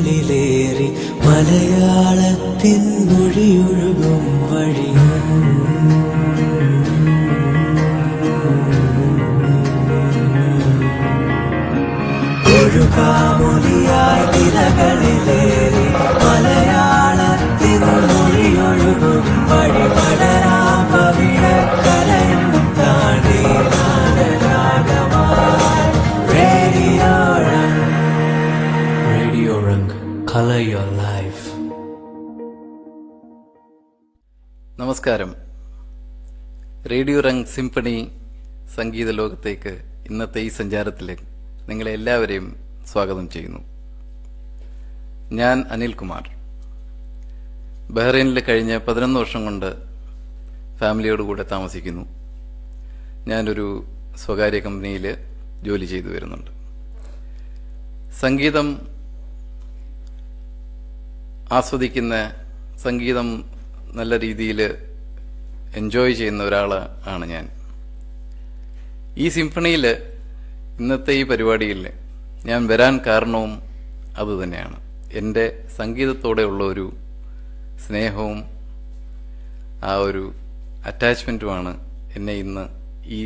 തിരകളിലേറി മലയാളത്തിൻ മൊഴിയൊഴുകും വഴി ഒഴുകാമൊലിയായി തിരകളിലേറി മലയാളത്തിൻ മൊഴിയൊഴുകും വഴി പടരാം പവിഴക്കരയും താണ്ടി radio Rang color your life. നമസ്കാരം. റേഡിയോ റംഗ് സിംഫണി സംഗീത ലോകത്തേക്ക് ഇന്നത്തെ ഈ സഞ്ചാരത്തിലേക്ക് നിങ്ങളെ എല്ലാവരെയും സ്വാഗതം ചെയ്യുന്നു. ഞാൻ അനിൽകുമാർ. ബഹ്റൈനിൽ കഴിഞ്ഞ 11 വർഷം കൊണ്ട് ഫാമിലിയോടുകൂടെ താമസിക്കുന്നു. ഞാനൊരു സ്വകാര്യ കമ്പനിയിൽ ജോലി ചെയ്തു വരുന്നുണ്ട്. സംഗീതം ആസ്വദിക്കുന്ന, സംഗീതം നല്ല രീതിയിൽ എൻജോയ് ചെയ്യുന്ന ഒരാളാണ് ഞാൻ. ഈ സിംഫണിയിൽ, ഇന്നത്തെ ഈ പരിപാടിയിൽ ഞാൻ വരാൻ കാരണവും അതുതന്നെയാണ്. എൻ്റെ സംഗീതത്തോടെയുള്ള ഒരു സ്നേഹവും ആ ഒരു അറ്റാച്ച്മെൻറ്റുമാണ് എന്നെ ഇന്ന് ഈ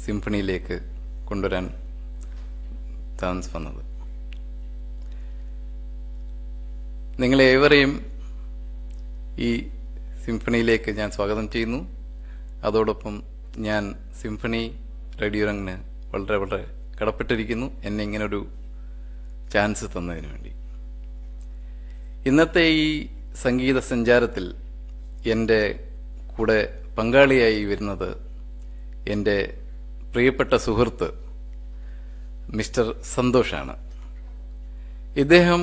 സിംഫണിയിലേക്ക് കൊണ്ടുവരാൻ ചാൻസ് വന്നത്. നിങ്ങളേവരെയും ഈ സിംഫണിയിലേക്ക് ഞാൻ സ്വാഗതം ചെയ്യുന്നു. അതോടൊപ്പം ഞാൻ സിംഫണി റേഡിയോ റംഗിന് വളരെ വളരെ കടപ്പെട്ടിരിക്കുന്നു, എന്നെ ഇങ്ങനൊരു ചാൻസ് തന്നതിന് വേണ്ടി. ഇന്നത്തെ ഈ സംഗീത സഞ്ചാരത്തിൽ എൻ്റെ കൂടെ പങ്കാളിയായി വരുന്നത് എൻ്റെ പ്രിയപ്പെട്ട സുഹൃത്ത് മിസ്റ്റർ സന്തോഷാണ്. ഇദ്ദേഹം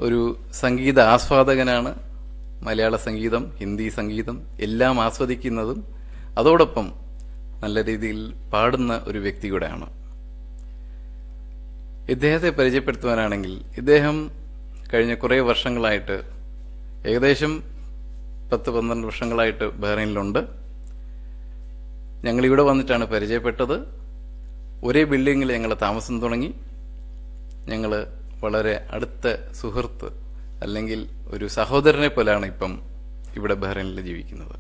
ഒരു സംഗീത ആസ്വാദകനാണ്. മലയാള സംഗീതം, ഹിന്ദി സംഗീതം എല്ലാം ആസ്വദിക്കുന്നതും അതോടൊപ്പം നല്ല രീതിയിൽ പാടുന്ന ഒരു വ്യക്തി കൂടെയാണ്. ഇദ്ദേഹത്തെ പരിചയപ്പെടുത്തുവാനാണെങ്കിൽ, ഇദ്ദേഹം കഴിഞ്ഞ കുറേ വർഷങ്ങളായിട്ട്, ഏകദേശം 10-12 വർഷങ്ങളായിട്ട് ബഹ്റൈനിലുണ്ട്. ഞങ്ങളിവിടെ വന്നിട്ടാണ് പരിചയപ്പെട്ടത്. ഒരേ ബിൽഡിങ്ങിൽ ഞങ്ങൾ താമസം തുടങ്ങി. ഞങ്ങൾ വളരെ അടുത്ത സുഹൃത്ത്, അല്ലെങ്കിൽ ഒരു സഹോദരനെ പോലെയാണ് ഇപ്പം ഇവിടെ ബഹ്റൈനിൽ ജീവിക്കുന്നത്.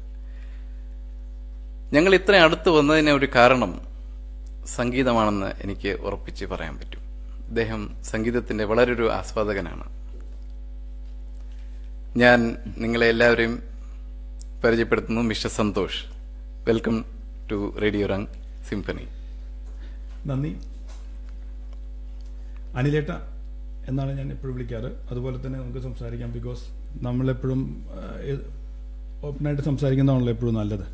ഞങ്ങൾ ഇത്രയും അടുത്ത് വന്നതിന് ഒരു കാരണം സംഗീതമാണെന്ന് എനിക്ക് ഉറപ്പിച്ച് പറയാൻ പറ്റും. അദ്ദേഹം സംഗീതത്തിന്റെ വളരെ ഒരു ആസ്വാദകനാണ്. ഞാൻ നിങ്ങളെ എല്ലാവരെയും പരിചയപ്പെടുത്തുന്നു. Mister Santosh, welcome to radio Rang symphony. നന്ദി. അനിലേട്ട എന്നാണ് ഞാൻ എപ്പോഴും വിളിക്കാറ്. അതുപോലെ തന്നെ നമുക്ക് സംസാരിക്കാം. ബിക്കോസ് നമ്മളെപ്പോഴും ഓപ്പണായിട്ട് സംസാരിക്കുന്നതാണല്ലോ എപ്പോഴും നല്ലത്.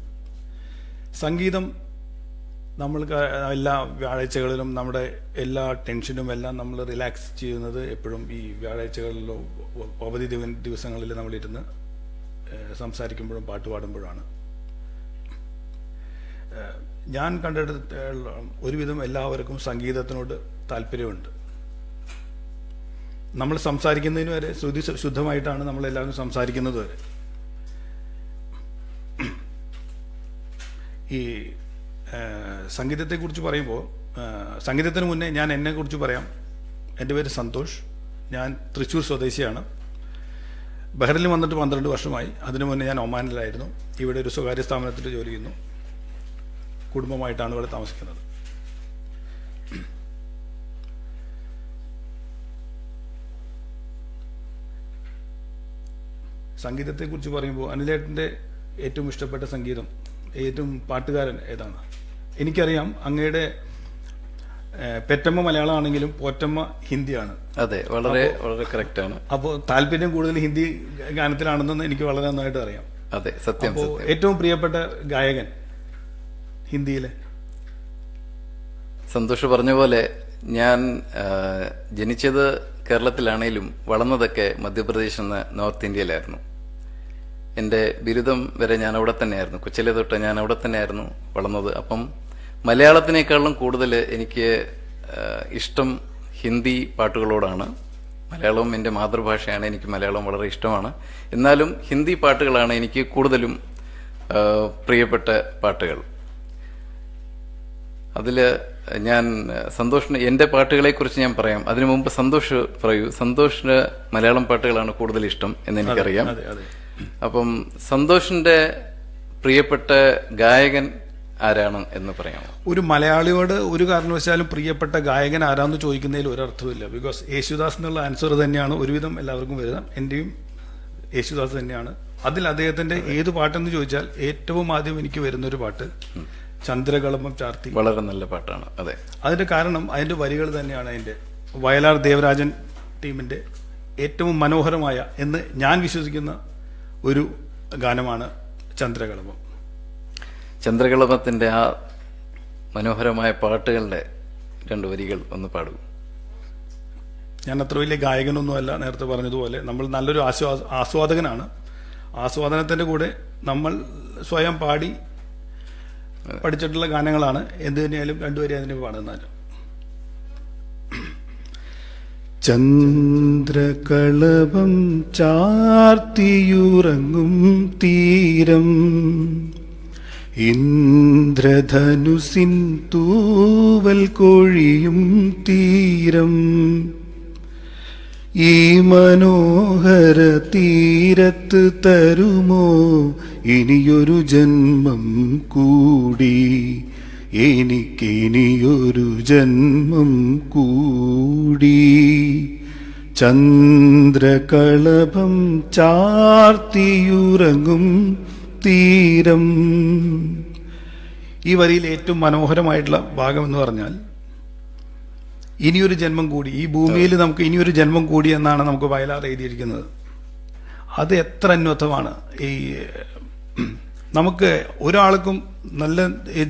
സംഗീതം നമ്മൾക്ക് എല്ലാ വ്യാഴാഴ്ചകളിലും നമ്മുടെ എല്ലാ ടെൻഷനും എല്ലാം നമ്മൾ റിലാക്സ് ചെയ്യുന്നത് എപ്പോഴും ഈ വ്യാഴാഴ്ചകളിലോ അവധി ദിവസങ്ങളിൽ നമ്മളിരുന്ന് സംസാരിക്കുമ്പോഴും പാട്ട് പാടുമ്പോഴാണ്. ഞാൻ കണ്ടെടുത്ത ഒരുവിധം എല്ലാവർക്കും സംഗീതത്തിനോട് താല്പര്യമുണ്ട്. നമ്മൾ സംസാരിക്കുന്നതിന് വരെ ശ്രുതി ശുദ്ധമായിട്ടാണ് നമ്മളെല്ലാവരും സംസാരിക്കുന്നത് വരെ. ഈ സംഗീതത്തെക്കുറിച്ച് പറയുമ്പോൾ, സംഗീതത്തിന് മുന്നേ ഞാൻ എന്നെക്കുറിച്ച് പറയാം. എൻ്റെ പേര് സന്തോഷ്. ഞാൻ തൃശ്ശൂർ സ്വദേശിയാണ്. ബഹ്റൈനിൽ വന്നിട്ട് 12 വർഷമായി. അതിനു മുന്നേ ഞാൻ ഒമാനിലായിരുന്നു. ഇവിടെ ഒരു സ്വകാര്യ സ്ഥാപനത്തിൽ ജോലി ചെയ്യുന്നു. കുടുംബമായിട്ടാണ് ഇവിടെ താമസിക്കുന്നത്. സംഗീതത്തെക്കുറിച്ച് പറയുമ്പോൾ അനിലേട്ടൻ്റെ ഏറ്റവും ഇഷ്ടപ്പെട്ട സംഗീതം, ഏറ്റവും പാട്ടുകാരൻ ഏതാണ്? എനിക്കറിയാം അങ്ങയുടെ പെറ്റമ്മ മലയാളമാണെങ്കിലും പോറ്റമ്മ ഹിന്ദിയാണ്. അതെ, വളരെ വളരെ കറക്റ്റ് ആണ്. അപ്പോൾ താല്പര്യം കൂടുതൽ ഹിന്ദി ഗാനത്തിലാണെന്ന് എനിക്ക് വളരെ നന്നായിട്ട് അറിയാം. അതെ, സത്യം. ഏറ്റവും പ്രിയപ്പെട്ട ഗായകൻ ഹിന്ദിയിലെ? സന്തോഷ് പറഞ്ഞ പോലെ, ഞാൻ ജനിച്ചത് കേരളത്തിലാണേലും വളർന്നതൊക്കെ മധ്യപ്രദേശ് എന്ന നോർത്ത് ഇന്ത്യയിലായിരുന്നു. എൻ്റെ ബിരുദം വരെ ഞാൻ അവിടെ തന്നെയായിരുന്നു. കൊച്ചിലെ തൊട്ട് ഞാൻ അവിടെ തന്നെയായിരുന്നു വളർന്നത്. അപ്പം മലയാളത്തിനേക്കാളും കൂടുതൽ എനിക്ക് ഇഷ്ടം ഹിന്ദി പാട്ടുകളോടാണ്. മലയാളവും എൻ്റെ മാതൃഭാഷയാണ്. എനിക്ക് മലയാളം വളരെ ഇഷ്ടമാണ്. എന്നാലും ഹിന്ദി പാട്ടുകളാണ് എനിക്ക് കൂടുതലും പ്രിയപ്പെട്ട പാട്ടുകൾ. അതില് ഞാൻ സന്തോഷിന് എന്റെ പാട്ടുകളെ കുറിച്ച് ഞാൻ പറയാം. അതിനു മുമ്പ് സന്തോഷ് പറയൂ. സന്തോഷിന് മലയാളം പാട്ടുകളാണ് കൂടുതൽ ഇഷ്ടം എന്ന് എനിക്കറിയാം. അപ്പം സന്തോഷിന്റെ പ്രിയപ്പെട്ട ഗായകൻ ആരാണ് എന്ന് പറയാമോ? ഒരു മലയാളിയോട് ഒരു കാരണവശാലും പ്രിയപ്പെട്ട ഗായകൻ ആരാന്ന് ചോദിക്കുന്നതിൽ ഒരർത്ഥമില്ല. ബിക്കോസ് യേശുദാസ് എന്നുള്ള ആൻസർ തന്നെയാണ് ഒരുവിധം എല്ലാവർക്കും വരുന്നത്. എന്റെയും യേശുദാസ് തന്നെയാണ്. അതിൽ അദ്ദേഹത്തിന്റെ ഏത് പാട്ടെന്ന് ചോദിച്ചാൽ ഏറ്റവും ആദ്യം എനിക്ക് വരുന്നൊരു പാട്ട് ചന്ദ്രകളഭം ചാർത്തി. വളരെ നല്ല പാട്ടാണ്. അതെ, അതിന്റെ കാരണം അതിന്റെ വരികൾ തന്നെയാണ്. അതിന്റെ വയലാർ ദേവരാജൻ ടീമിന്റെ ഏറ്റവും മനോഹരമായ എന്ന് ഞാൻ വിശ്വസിക്കുന്ന ഒരു ഗാനമാണ് ചന്ദ്രകളഭം. ചന്ദ്രകളഭത്തിന്റെ ആ മനോഹരമായ പാട്ടുകളുടെ 2 വരികൾ ഒന്ന് പാടൂ. ഞാൻ അത്ര വലിയ ഗായകനൊന്നുമല്ല. നേരത്തെ പറഞ്ഞതുപോലെ നമ്മൾ നല്ലൊരു ആസ്വാദകനാണ്. ആസ്വാദനത്തിന്റെ കൂടെ നമ്മൾ സ്വയം പാടി പഠിച്ചിട്ടുള്ള ഗാനങ്ങളാണ്. എന്ത് തന്നെയായാലും 2 വരി അതിന് പാടുന്നാലും. ചന്ദ്രകളഭം ചാർത്തിയുറങ്ങും തീരം, ഇന്ദ്രധനുസിൻ തൂവൽ കൊഴിയും തീരം, ഈ മനോഹര തീരത്ത് തരുമോ ഇനിയൊരു ജന്മം കൂടി, എനിക്കിനിയൊരു ജന്മം കൂടി. ചന്ദ്രകളഭം ചാർത്തിയുറങ്ങും തീരം. ഈ വരിയിൽ ഏറ്റവും മനോഹരമായിട്ടുള്ള ഭാഗം എന്ന് പറഞ്ഞാൽ ഇനിയൊരു ജന്മം കൂടി, ഈ ഭൂമിയിൽ നമുക്ക് ഇനിയൊരു ജന്മം കൂടി എന്നാണ് നമുക്ക് വയലാർ എഴുതിയിരിക്കുന്നത്. അത് എത്ര അന്വർത്ഥമാണ്. ഈ നമുക്ക് ഒരാൾക്കും നല്ല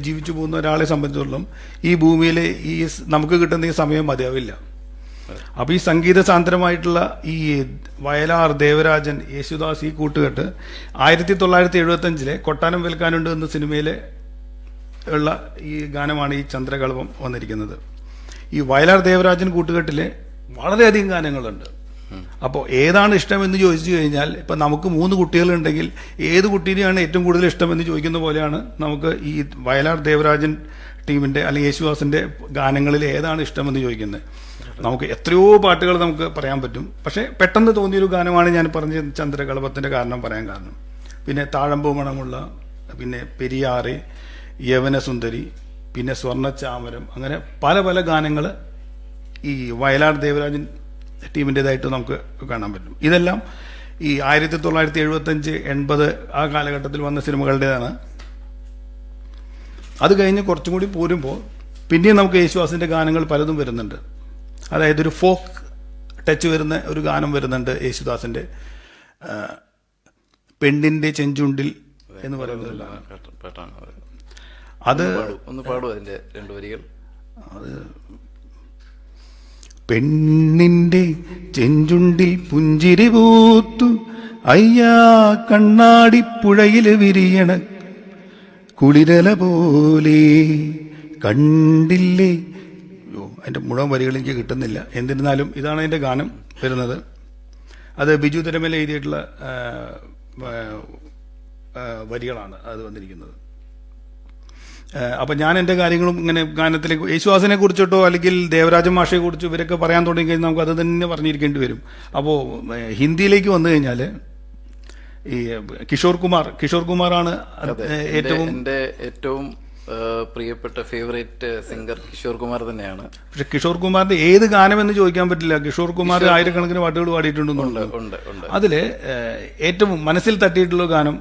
ജീവിച്ചു പോകുന്ന ഒരാളെ സംബന്ധിച്ചിടത്തോളം ഈ ഭൂമിയിലെ ഈ നമുക്ക് കിട്ടുന്ന ഈ സമയം മതിയാവില്ല. അപ്പൊ ഈ സംഗീത സാന്ദ്രമായിട്ടുള്ള ഈ വയലാർ, ദേവരാജൻ, യേശുദാസ്, ഈ കൂട്ടുകെട്ട് 1975 കൊട്ടാരം വിൽക്കാനുണ്ട് എന്ന സിനിമയിലെ ഉള്ള ഈ ഗാനമാണ് ഈ ചന്ദ്രകളഭം വന്നിരിക്കുന്നത്. ഈ വയലാർ ദേവരാജൻ കൂട്ടുകെട്ടിലെ വളരെയധികം ഗാനങ്ങളുണ്ട്. അപ്പോൾ ഏതാണ് ഇഷ്ടമെന്ന് ചോദിച്ചു കഴിഞ്ഞാൽ ഇപ്പം നമുക്ക് 3 കുട്ടികളുണ്ടെങ്കിൽ ഏത് കുട്ടീനെയാണ് ഏറ്റവും കൂടുതൽ ഇഷ്ടമെന്ന് ചോദിക്കുന്ന പോലെയാണ് നമുക്ക് ഈ വയലാർ ദേവരാജൻ ടീമിന്റെ അല്ലെങ്കിൽ യേശുദാസിന്റെ ഗാനങ്ങളിൽ ഏതാണ് ഇഷ്ടമെന്ന് ചോദിക്കുന്നത്. നമുക്ക് എത്രയോ പാട്ടുകൾ നമുക്ക് പറയാൻ പറ്റും. പക്ഷെ പെട്ടെന്ന് തോന്നിയൊരു ഗാനമാണ് ഞാൻ പറഞ്ഞ ചന്ദ്രകളഭത്തിന്റെ പറയാൻ കാരണം. പിന്നെ താഴമ്പൂ മണമുള്ള, പിന്നെ പെരിയാറ്, യവനസുന്ദരി, പിന്നെ സ്വർണ്ണച്ചാമരം, അങ്ങനെ പല പല ഗാനങ്ങൾ ഈ വയലാർ ദേവരാജൻ ടീമിൻ്റെതായിട്ട് നമുക്ക് കാണാൻ പറ്റും. ഇതെല്ലാം ഈ 1975, 80 ആ കാലഘട്ടത്തിൽ വന്ന സിനിമകളുടേതാണ്. അത് കഴിഞ്ഞ് കുറച്ചും കൂടി പോരുമ്പോൾ പിന്നെയും നമുക്ക് യേശുദാസിന്റെ ഗാനങ്ങൾ പലതും വരുന്നുണ്ട്. അതായത് ഒരു ഫോക്ക് ടച്ച് വരുന്ന ഒരു ഗാനം വരുന്നുണ്ട് യേശുദാസിന്റെ, പെണ്ണിന്റെ ചെഞ്ചുണ്ടിൽ എന്ന് പറയുന്നത്. അത് ഒന്ന് പാടും അതിന്റെ 2 വരികൾ. അത് പെണ്ണിന്റെ ചെഞ്ചുണ്ടിൽ പുഞ്ചിരി പൂത്തു, അയ്യാ കണ്ണാടിപ്പുഴയില് വിരിയണ കുളിരല പോലെ കണ്ടില്ലേ. അതിന്റെ മുഴുവൻ വരികൾ എനിക്ക് കിട്ടുന്നില്ല. എന്നിരുന്നാലും ഇതാണ് അതിന്റെ ഗാനം വരുന്നത്. അത് ബിജു തിരുമല എഴുതിയിട്ടുള്ള വരികളാണ് അത് വന്നിരിക്കുന്നത്. അപ്പൊ ഞാൻ എന്റെ കാര്യങ്ങളും ഇങ്ങനെ ഗാനത്തിലേക്ക് യേശുദാസിനെ കുറിച്ചിട്ടോ അല്ലെങ്കിൽ ദേവരാജൻ മാഷയെ കുറിച്ചോ ഇവരൊക്കെ പറയാൻ തുടങ്ങി കഴിഞ്ഞാൽ നമുക്ക് അത് തന്നെ പറഞ്ഞിരിക്കേണ്ടി വരും. അപ്പോൾ ഹിന്ദിയിലേക്ക് വന്നു കഴിഞ്ഞാൽ ഈ കിഷോർ കുമാറാണ് ഏറ്റവും പ്രിയപ്പെട്ട ഫേവറേറ്റ് സിംഗർ കിഷോർ കുമാർ തന്നെയാണ്. പക്ഷെ കിഷോർ കുമാറിന്റെ ഏത് ഗാനം എന്ന് ചോദിക്കാൻ പറ്റില്ല. കിഷോർ കുമാർ ആയിരക്കണക്കിന് പാട്ടുകൾ പാടിയിട്ടുണ്ടെന്നുണ്ട്. അതില് ഏറ്റവും മനസ്സിൽ തട്ടിയിട്ടുള്ള ഗാനം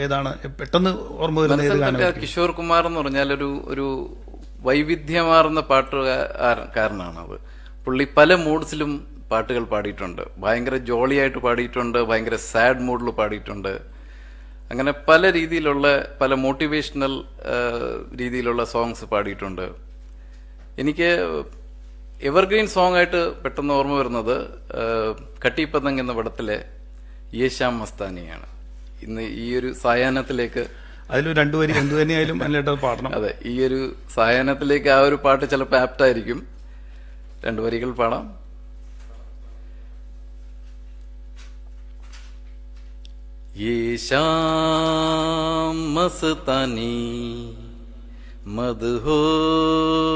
ഏതാണ്? പെട്ടെന്ന് ഓർമ്മ വരുന്ന ഏത് ഗാനം? കിഷോർ കുമാർ എന്ന് പറഞ്ഞാൽ ഒരു വൈവിധ്യമാർന്ന പാട്ടുകാരനാണ്. അത് പുള്ളി പല മൂഡ്സിലും പാട്ടുകൾ പാടിയിട്ടുണ്ട്. ഭയങ്കര ജോളിയായിട്ട് പാടിയിട്ടുണ്ട്, ഭയങ്കര സാഡ് മൂഡിൽ പാടിയിട്ടുണ്ട്. അങ്ങനെ പല രീതിയിലുള്ള പല മോട്ടിവേഷണൽ രീതിയിലുള്ള സോങ്സ് പാടിയിട്ടുണ്ട്. എനിക്ക് എവർഗ്രീൻ സോങ് ആയിട്ട് പെട്ടെന്ന് ഓർമ്മ വരുന്നത് കട്ടിപ്പതങ് എന്ന പടത്തിലെ യേശാം മസ്താനിയാണ്. ഇന്ന് ഈ ഒരു സായാഹ്നത്തിലേക്ക് അതിൽ 2 വരി എന്ത് തന്നെയായാലും അല്ലേട്ടത് പാടണം. അതെ, ഈ ഒരു സായാഹ്നത്തിലേക്ക് ആ ഒരു പാട്ട് ചിലപ്പോൾ ആപ്റ്റായിരിക്കും. 2 വരികൾ പാടാം. ये शाम मस्तानी मदहोश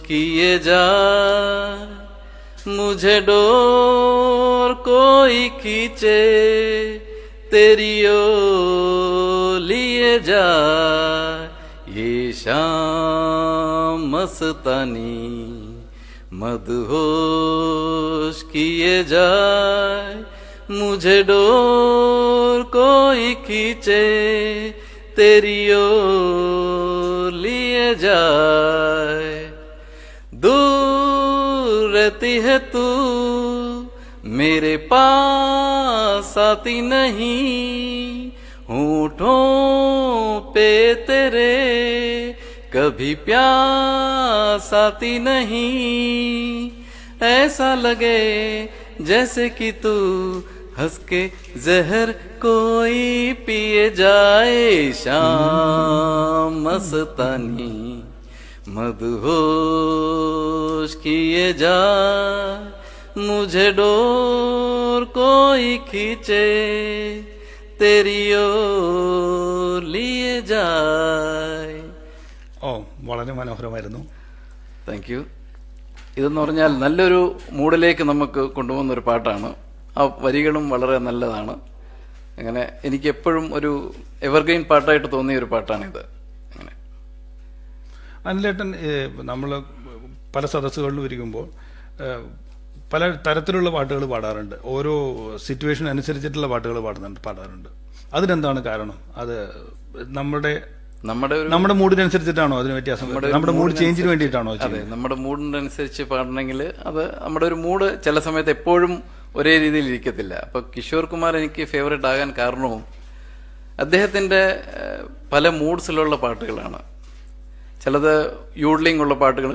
किए जा मुझे डोर कोई खींचे तेरी ओर लिए जा ये शाम मस्तानी मदहोश किए जाए मुझे डोर कोई खींचे तेरी ओर लिए जाए दूर रहती है तू मेरे पास आती नहीं होठों पे तेरे कभी प्यास आती नहीं ऐसा लगे जैसे कि तू हंस के जहर कोई पिए जाए शाम मस्तानी मदहोश किए जा मुझे डोर कोई खींचे तेरी ओर लिए जाए. ഓ, വളരെ മനോഹരമായിരുന്നു. Thank you. ഇതെന്ന് പറഞ്ഞാൽ നല്ലൊരു മൂഡിലേക്ക് നമുക്ക് കൊണ്ടുപോകുന്ന ഒരു പാട്ടാണ്. ആ വരികളും വളരെ നല്ലതാണ്. അങ്ങനെ എനിക്ക് എപ്പോഴും ഒരു എവർഗ്രീൻ പാട്ടായിട്ട് തോന്നിയ ഒരു പാട്ടാണിത്. അങ്ങനെ അനിലേട്ടൻ, നമ്മൾ പല സദസ്സുകളിലും ഇരിക്കുമ്പോൾ പല തരത്തിലുള്ള പാട്ടുകൾ പാടാറുണ്ട്. ഓരോ സിറ്റുവേഷൻ അനുസരിച്ചിട്ടുള്ള പാട്ടുകൾ പാടാറുണ്ട്. അതിനെന്താണ് കാരണം? അത് നമ്മുടെ മൂഡിനനുസരിച്ചിട്ടാണോ അതിന് വ്യത്യാസം? നമ്മുടെ മൂഡ് ചേഞ്ചിന് വേണ്ടിയിട്ടാണോ? അതെ, നമ്മുടെ മൂഡിനനുസരിച്ച് പാടണമെങ്കിൽ അത് നമ്മുടെ ഒരു മൂഡ് ചില സമയത്ത് എപ്പോഴും ഒരേ രീതിയിൽ ഇരിക്കത്തില്ല. അപ്പൊ കിഷോർ കുമാർ എനിക്ക് ഫേവറേറ്റ് ആകാൻ കാരണവും അദ്ദേഹത്തിന്റെ പല മൂഡ്സിലുള്ള പാട്ടുകളാണ്. ചിലത് യൂഡ്ലിംഗ് ഉള്ള പാട്ടുകൾ,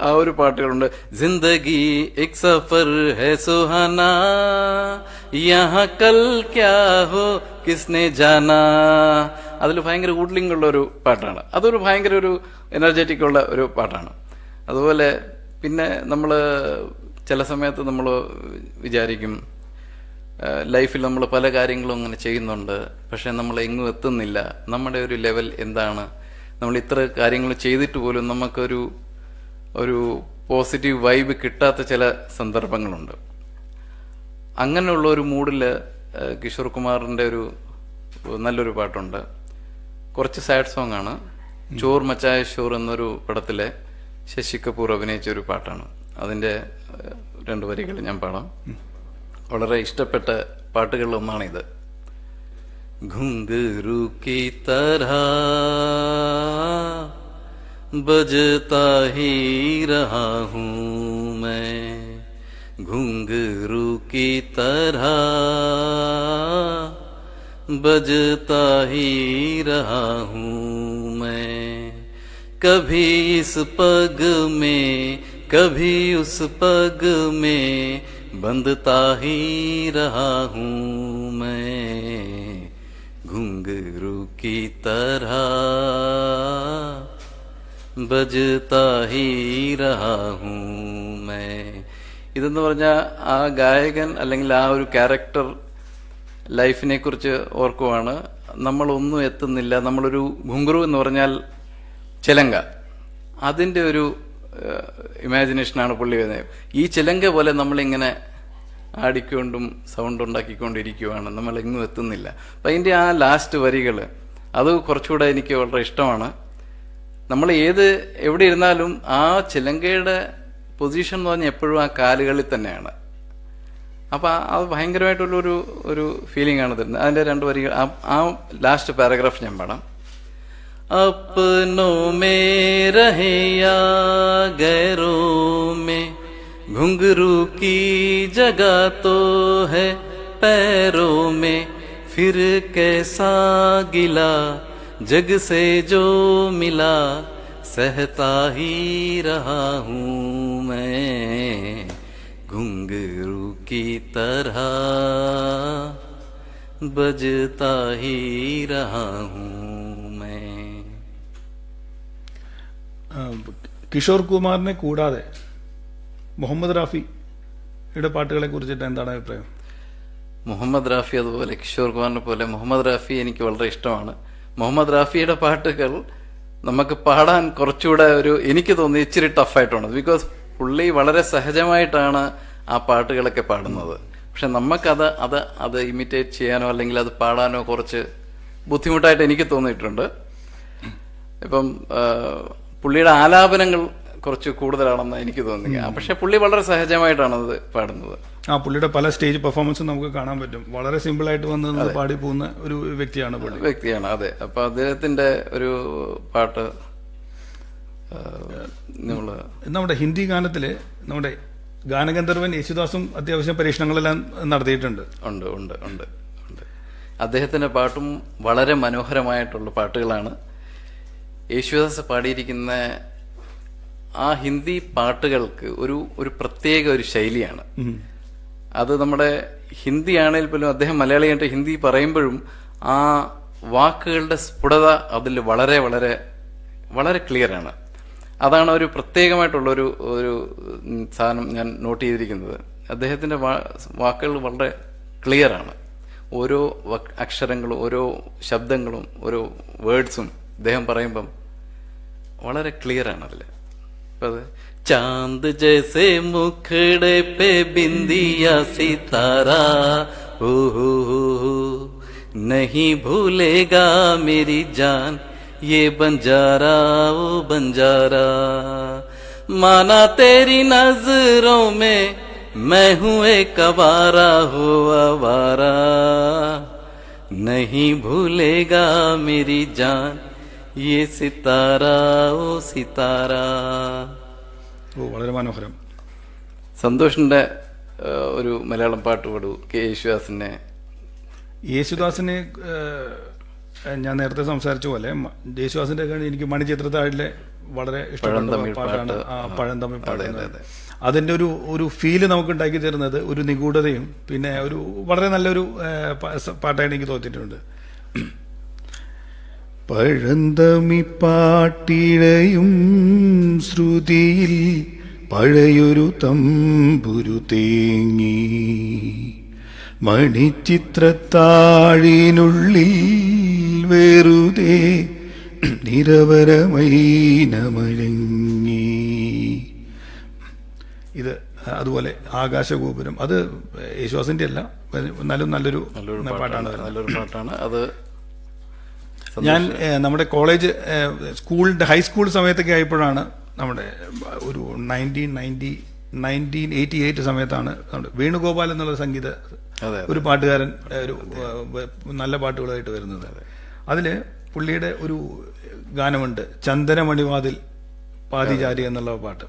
ആ ഒരു പാട്ടുകളുണ്ട്. ജിന്ദഗി എക് സഫർ ഹൈ സുഹാനാ യഹാ കൽ ക്യാ ഹോ കിസ്നെ ജാനാ, അതിൽ ഭയങ്കര ഊഡ്ലിംഗ് ഉള്ള ഒരു പാട്ടാണ്. അതൊരു ഭയങ്കര ഒരു എനർജറ്റിക് ഉള്ള ഒരു പാട്ടാണ്. അതുപോലെ പിന്നെ നമ്മൾ ചില സമയത്ത് നമ്മൾ വിചാരിക്കും ലൈഫിൽ നമ്മൾ പല കാര്യങ്ങളും അങ്ങനെ ചെയ്യുന്നുണ്ട്, പക്ഷെ നമ്മൾ എങ്ങും എത്തുന്നില്ല. നമ്മുടെ ഒരു ലെവൽ എന്താണ്? നമ്മൾ ഇത്ര കാര്യങ്ങൾ ചെയ്തിട്ട് പോലും നമുക്കൊരു പോസിറ്റീവ് വൈബ് കിട്ടാത്ത ചില സന്ദർഭങ്ങളുണ്ട്. അങ്ങനെയുള്ള ഒരു മൂഡിൽ കിഷോർ കുമാറിൻ്റെ ഒരു നല്ലൊരു പാട്ടുണ്ട്. കുറച്ച് സാഡ് സോങ് ആണ്. ചോർ മച്ചായ ഷോർ എന്നൊരു പടത്തിലെ ശശി കപൂർ അഭിനയിച്ച ഒരു പാട്ടാണ്. അതിൻ്റെ 2 വരികൾ ഞാൻ പാടാം. വളരെ ഇഷ്ടപ്പെട്ട പാട്ടുകളിൽ ഒന്നാണിത്. घुंघरू की तरह बजता ही रहा हूँ मैं, घुंघरू की तरह बजता ही रहा हूँ मैं, कभी इस पग में कभी उस पग में बंधता ही रहा हूँ मैं, घुंघरू की तरह बजता ही रहा हूँ मैं. ഇതെന്ന് പറഞ്ഞാൽ ആ ഗായകൻ അല്ലെങ്കിൽ ആ ഒരു ക്യാരക്ടർ ലൈഫിനെ കുറിച്ച് ഓർക്കുവാണ്. നമ്മളൊന്നും എത്തുന്നില്ല. നമ്മളൊരു ഘുങ്കുറു എന്ന് പറഞ്ഞാൽ ചിലങ്ക, അതിൻ്റെ ഒരു ഇമാജിനേഷനാണ് പുള്ളി വരുന്നത്. ഈ ചിലങ്ക പോലെ നമ്മളിങ്ങനെ ആടിക്കൊണ്ടും സൗണ്ട് ഉണ്ടാക്കിക്കൊണ്ടിരിക്കുവാണ്, നമ്മൾ എങ്ങും എത്തുന്നില്ല. അപ്പം അതിൻ്റെ ആ ലാസ്റ്റ് വരികൾ അത് കുറച്ചുകൂടെ എനിക്ക് വളരെ ഇഷ്ടമാണ്. നമ്മൾ എവിടെ ഇരുന്നാലും ആ ചിലങ്കയുടെ പൊസിഷൻ എന്ന് പറഞ്ഞാൽ എപ്പോഴും ആ കാലുകളിൽ തന്നെയാണ്. അപ്പം അത് ഭയങ്കരമായിട്ടുള്ളൊരു ഫീലിംഗ് ആണ് തരുന്നത്. അതിൻ്റെ 2 വരികൾ, ആ ലാസ്റ്റ് പാരഗ്രാഫ് ഞാൻ പാടാം. अपनों में रहे या गैरों में घुंघरू की जगह तो है पैरों में, फिर कैसा गिला जग से जो मिला सहता ही रहा हूँ मैं, घुंघरू की तरह बजता ही रहा हूँ मैं. കിഷോർ കുമാറിനെ കൂടാതെ മുഹമ്മദ് റാഫിയുടെ പാട്ടുകളെ കുറിച്ചിട്ട് എന്താണ് അഭിപ്രായം? മുഹമ്മദ് റാഫി അതുപോലെ കിഷോർ കുമാറിനെ പോലെ മുഹമ്മദ് റാഫി എനിക്ക് വളരെ ഇഷ്ടമാണ്. മുഹമ്മദ് റാഫിയുടെ പാട്ടുകൾ നമുക്ക് പാടാൻ കുറച്ചുകൂടെ എനിക്ക് തോന്നി ഇച്ചിരി ടഫായിട്ടാണ്. ബിക്കോസ് പുള്ളി വളരെ സഹജമായിട്ടാണ് ആ പാട്ടുകളൊക്കെ പാടുന്നത്. പക്ഷെ നമുക്കത് അത് ഇമിറ്റേറ്റ് ചെയ്യാനോ അല്ലെങ്കിൽ അത് പാടാനോ കുറച്ച് ബുദ്ധിമുട്ടായിട്ട് എനിക്ക് തോന്നിയിട്ടുണ്ട്. ഇപ്പം പുള്ളിയുടെ ആലാപനങ്ങൾ കുറച്ച് കൂടുതലാണെന്ന് എനിക്ക് തോന്നി. പക്ഷെ പുള്ളി വളരെ സഹജമായിട്ടാണ് അത് പാടുന്നത്. പുള്ളിയുടെ പല സ്റ്റേജ് പെർഫോമൻസും നമുക്ക് കാണാൻ പറ്റും. വളരെ സിമ്പിൾ ആയിട്ട് വന്ന് പാടി പോകുന്ന ഒരു വ്യക്തിയാണ്. അതെ. അപ്പൊ അദ്ദേഹത്തിന്റെ ഒരു പാട്ട് നമ്മുടെ ഹിന്ദി ഗാനത്തില് നമ്മുടെ ഗാനഗന്ധർവൻ യേശുദാസും അത്യാവശ്യം പരീക്ഷണങ്ങളെല്ലാം നടത്തിയിട്ടുണ്ട്. ഉണ്ട്. അദ്ദേഹത്തിന്റെ പാട്ടും വളരെ മനോഹരമായിട്ടുള്ള പാട്ടുകളാണ്. യേശുദാസ് പാടിയിരിക്കുന്ന ആ ഹിന്ദി പാട്ടുകൾക്ക് ഒരു പ്രത്യേക ഒരു ശൈലിയാണ്. അത് നമ്മുടെ ഹിന്ദി ആണെങ്കിൽ പോലും അദ്ദേഹം മലയാളിയായിട്ട് ഹിന്ദി പറയുമ്പോഴും ആ വാക്കുകളുടെ സ്ഫുടത അതിൽ വളരെ വളരെ വളരെ ക്ലിയറാണ്. അതാണ് ഒരു പ്രത്യേകമായിട്ടുള്ള ഒരു സാധനം ഞാൻ നോട്ട് ചെയ്തിരിക്കുന്നത്. അദ്ദേഹത്തിന്റെ വാക്കുകൾ വളരെ ക്ലിയറാണ്. ഓരോ അക്ഷരങ്ങളും ഓരോ ശബ്ദങ്ങളും ഓരോ വേർഡ്സും അദ്ദേഹം പറയുമ്പം വളരെ ക്ലിയറാണ് അതിൽ. चांद जैसे मुखड़े पे बिंदिया सितारा हो नहीं भूलेगा मेरी जान ये बंजारा ओ बंजारा माना तेरी नजरों में मैं हूँ एक आवारा हो आवारा नहीं भूलेगा मेरी जान ये सितारा ओ सितारा. വളരെ മനോഹരം. സന്തോഷിന്റെ ഒരു മലയാളം പാട്ട് പാടൂ. യേശുദാസിനെ ഞാൻ നേരത്തെ സംസാരിച്ച പോലെ യേശുദാസിന്റെ എനിക്ക് മണിച്ചിത്രത്താഴിലെ വളരെ ഇഷ്ടപ്പെട്ട പാട്ടാണ് പഴന്തമിഴ് പാട്ട്. അതിന്റെ ഒരു ഫീല് നമുക്ക് ഉണ്ടാക്കി തരുന്നത് ഒരു നിഗൂഢതയും പിന്നെ ഒരു വളരെ നല്ലൊരു പാട്ടായിട്ട് എനിക്ക് തോന്നിയിട്ടുണ്ട്. പഴന്തമി പാട്ടിഴയും ശ്രുതിയിൽ പഴയൊരു തമ്പുരു തേങ്ങി മണിച്ചിത്രത്താഴിനുള്ളിൽ വെറുതെ നിരവരമൈനമഴങ്ങി. ഇത് അതുപോലെ ആകാശഗോപുരം, അത് യേശുദാസിന്റെ അല്ല, എന്നാലും നല്ലൊരു പാട്ടാണ്. അത് ഞാൻ നമ്മുടെ കോളേജ് സ്കൂളിന്റെ ഹൈസ്കൂൾ സമയത്തൊക്കെ ആയപ്പോഴാണ് നമ്മുടെ ഒരു 1988 സമയത്താണ് നമ്മുടെ വേണുഗോപാൽ എന്നുള്ള സംഗീത ഒരു പാട്ടുകാരൻ ഒരു നല്ല പാട്ടുകളായിട്ട് വരുന്നത്. അതില് പുള്ളിയുടെ ഒരു ഗാനമുണ്ട്, ചന്ദനമണിവാതിൽ പാതിചാരി എന്നുള്ള പാട്ട്.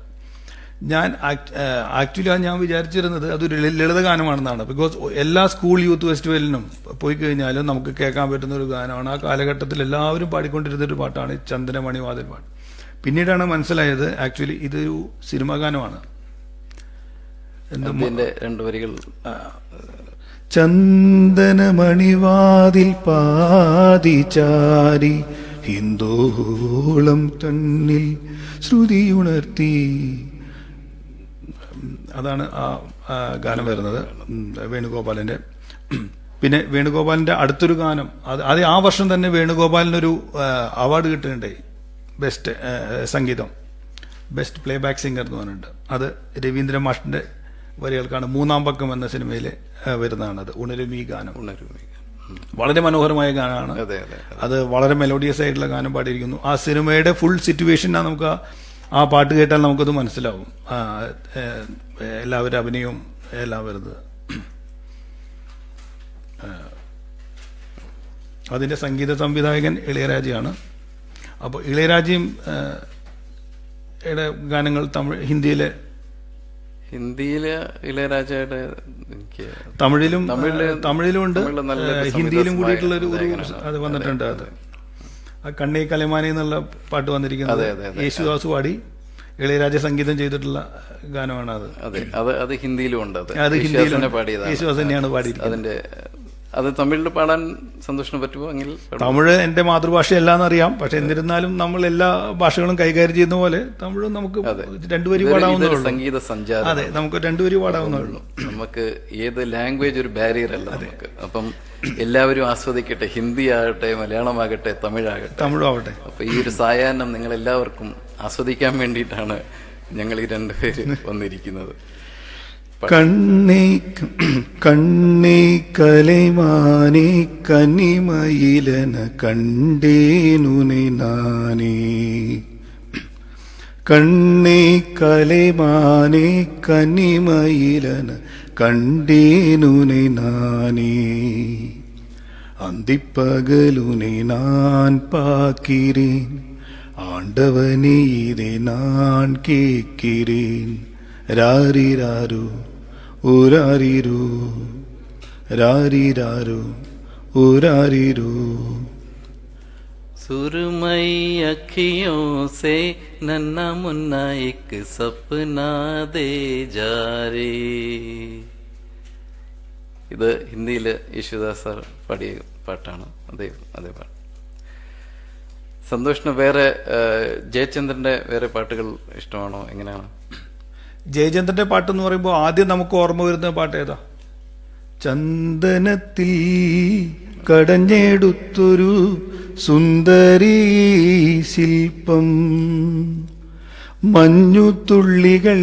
ആക്ച്വലി ഞാൻ വിചാരിച്ചിരുന്നത് അതൊരു ലളിത ഗാനമാണെന്നാണ്. ബിക്കോസ് എല്ലാ സ്കൂൾ യൂത്ത് ഫെസ്റ്റിവലിനും പോയി കഴിഞ്ഞാലും നമുക്ക് കേൾക്കാൻ പറ്റുന്ന ഒരു ഗാനമാണ്. ആ കാലഘട്ടത്തിൽ എല്ലാവരും പാടിക്കൊണ്ടിരുന്നൊരു പാട്ടാണ് ചന്ദനമണിവാതിൽ പാട്ട്. പിന്നീടാണ് മനസ്സിലായത് ആക്ച്വലി ഇതൊരു സിനിമാ ഗാനമാണ്. ചന്ദനമണിവാതിൽ പാതിചാരി ഹിന്ദോളം തന്നിൽ ശ്രുതിയുണർത്തി, അതാണ് ആ ഗാനം വരുന്നത് വേണുഗോപാലിന്റെ. പിന്നെ വേണുഗോപാലിന്റെ അടുത്തൊരു ഗാനം, അത് ആ വർഷം തന്നെ വേണുഗോപാലിനൊരു അവാർഡ് കിട്ടുന്നുണ്ടായി, ബെസ്റ്റ് സംഗീതം, ബെസ്റ്റ് പ്ലേ ബാക്ക് സിംഗർ എന്ന് പറഞ്ഞിട്ട്. അത് രവീന്ദ്ര മാഷിന്റെ വരികൾക്കാണ്. മൂന്നാം പക്കം എന്ന സിനിമയിൽ വരുന്നതാണ് അത്. ഉണരുമീ ഗാനം വളരെ മനോഹരമായ ഗാനമാണ്. അത് വളരെ മെലോഡിയസ് ആയിട്ടുള്ള ഗാനം പാടിയിരിക്കുന്നു. ആ സിനിമയുടെ ഫുൾ സിറ്റുവേഷൻ നമുക്ക് ആ പാട്ട് കേട്ടാൽ നമുക്കത് മനസ്സിലാവും. എല്ലാവരും അഭിനയവും എല്ലാം വരുന്നത്. അതിന്റെ സംഗീത സംവിധായകൻ ഇളയരാജയാണ്. അപ്പോൾ ഇളയരാജയും ഗാനങ്ങൾ ഹിന്ദിയിലെ ഇളയരാജയുടെ തമിഴിലും ഉണ്ട്, ഹിന്ദിയിലും കൂടിയിട്ടുള്ള ഒരു അത് വന്നിട്ടുണ്ട്. അത് ആ കണ്ണേ കലമാനി എന്നുള്ള പാട്ട് വന്നിരിക്കുന്നത് യേശുദാസ് പാടി ഇളയരാജ സംഗീതം ചെയ്തിട്ടുള്ള ഗാനമാണ് അത്. അത് ഹിന്ദിയിലും ഉണ്ട്. അത് ഹിന്ദിയിലും യേശുദാസ് തന്നെയാണ് പാടിയത്. അതിന്റെ അത് തമിഴിൽ പാടാൻ സന്തോഷിന് പറ്റുമോ എങ്കിൽ പാടുമോ? തമിഴ് എൻ്റെ മാതൃഭാഷയല്ലാന്നറിയാം, പക്ഷെ എന്നിരുന്നാലും നമ്മൾ എല്ലാ ഭാഷകളും കൈകാര്യം ചെയ്യുന്ന പോലെ തമിഴ് നമുക്ക് രണ്ടുപേരും പാടാവുന്നേ ഇതൊരു ഉള്ളൂ. സംഗീത സഞ്ചാരം. അതെ, നമുക്ക് രണ്ടുപേരും പാടാവുന്നേ ഉള്ളൂ. നമുക്ക് ഏത് ലാംഗ്വേജ് ഒരു ബാരിയർ അല്ല നമുക്ക്. അപ്പം എല്ലാവരും ആസ്വദിക്കട്ടെ, ഹിന്ദി ആകട്ടെ, മലയാളമാകട്ടെ, തമിഴാകട്ടെ. തമിഴും ആവട്ടെ. അപ്പൊ ഈ ഒരു സായാഹ്നം നിങ്ങൾ എല്ലാവർക്കും ആസ്വദിക്കാൻ വേണ്ടിയിട്ടാണ് ഞങ്ങൾ ഈ രണ്ടുപേര് വന്നിരിക്കുന്നത്. കണ്ണേ കണ്ണേ കലൈമാനേ കന്നിമയിലന കണ്ടേനുനെ നാനേ. കണ്ണേ കലൈമാനേ കന്നിമയിലന കണ്ടേനുനെ നാനേ. அந்திப்பகலுனை நான் பார்க்கிறேன், ஆண்டவனே இதை நான் கேட்கிறேன். ராரிராரோ ஓராரிரோ, ராரிராரோ ஓராரிரோ. सुरमई अखियों से नन्ना मुन्ना एक सपना दे जा रे. ഇത് ഹിന്ദിയിൽ യേശുദാസ് സാർ പാടിയ പാട്ടാണ്. അതേ പാട്ട്. സന്തോഷിന് വേറെ ജയചന്ദ്രന്റെ വേറെ പാട്ടുകൾ ഇഷ്ടമാണോ, എങ്ങനെയാണ്? ജയചന്ദ്രന്റെ പാട്ട് എന്ന് പറയുമ്പോൾ ആദ്യം നമുക്ക് ഓർമ്മ വരുന്ന പാട്ട് ഏതാ? ചന്ദനത്തിൽ കടഞ്ഞെടുത്തൊരു സുന്ദരീ ശില്പം, മഞ്ഞുതുള്ളികൾ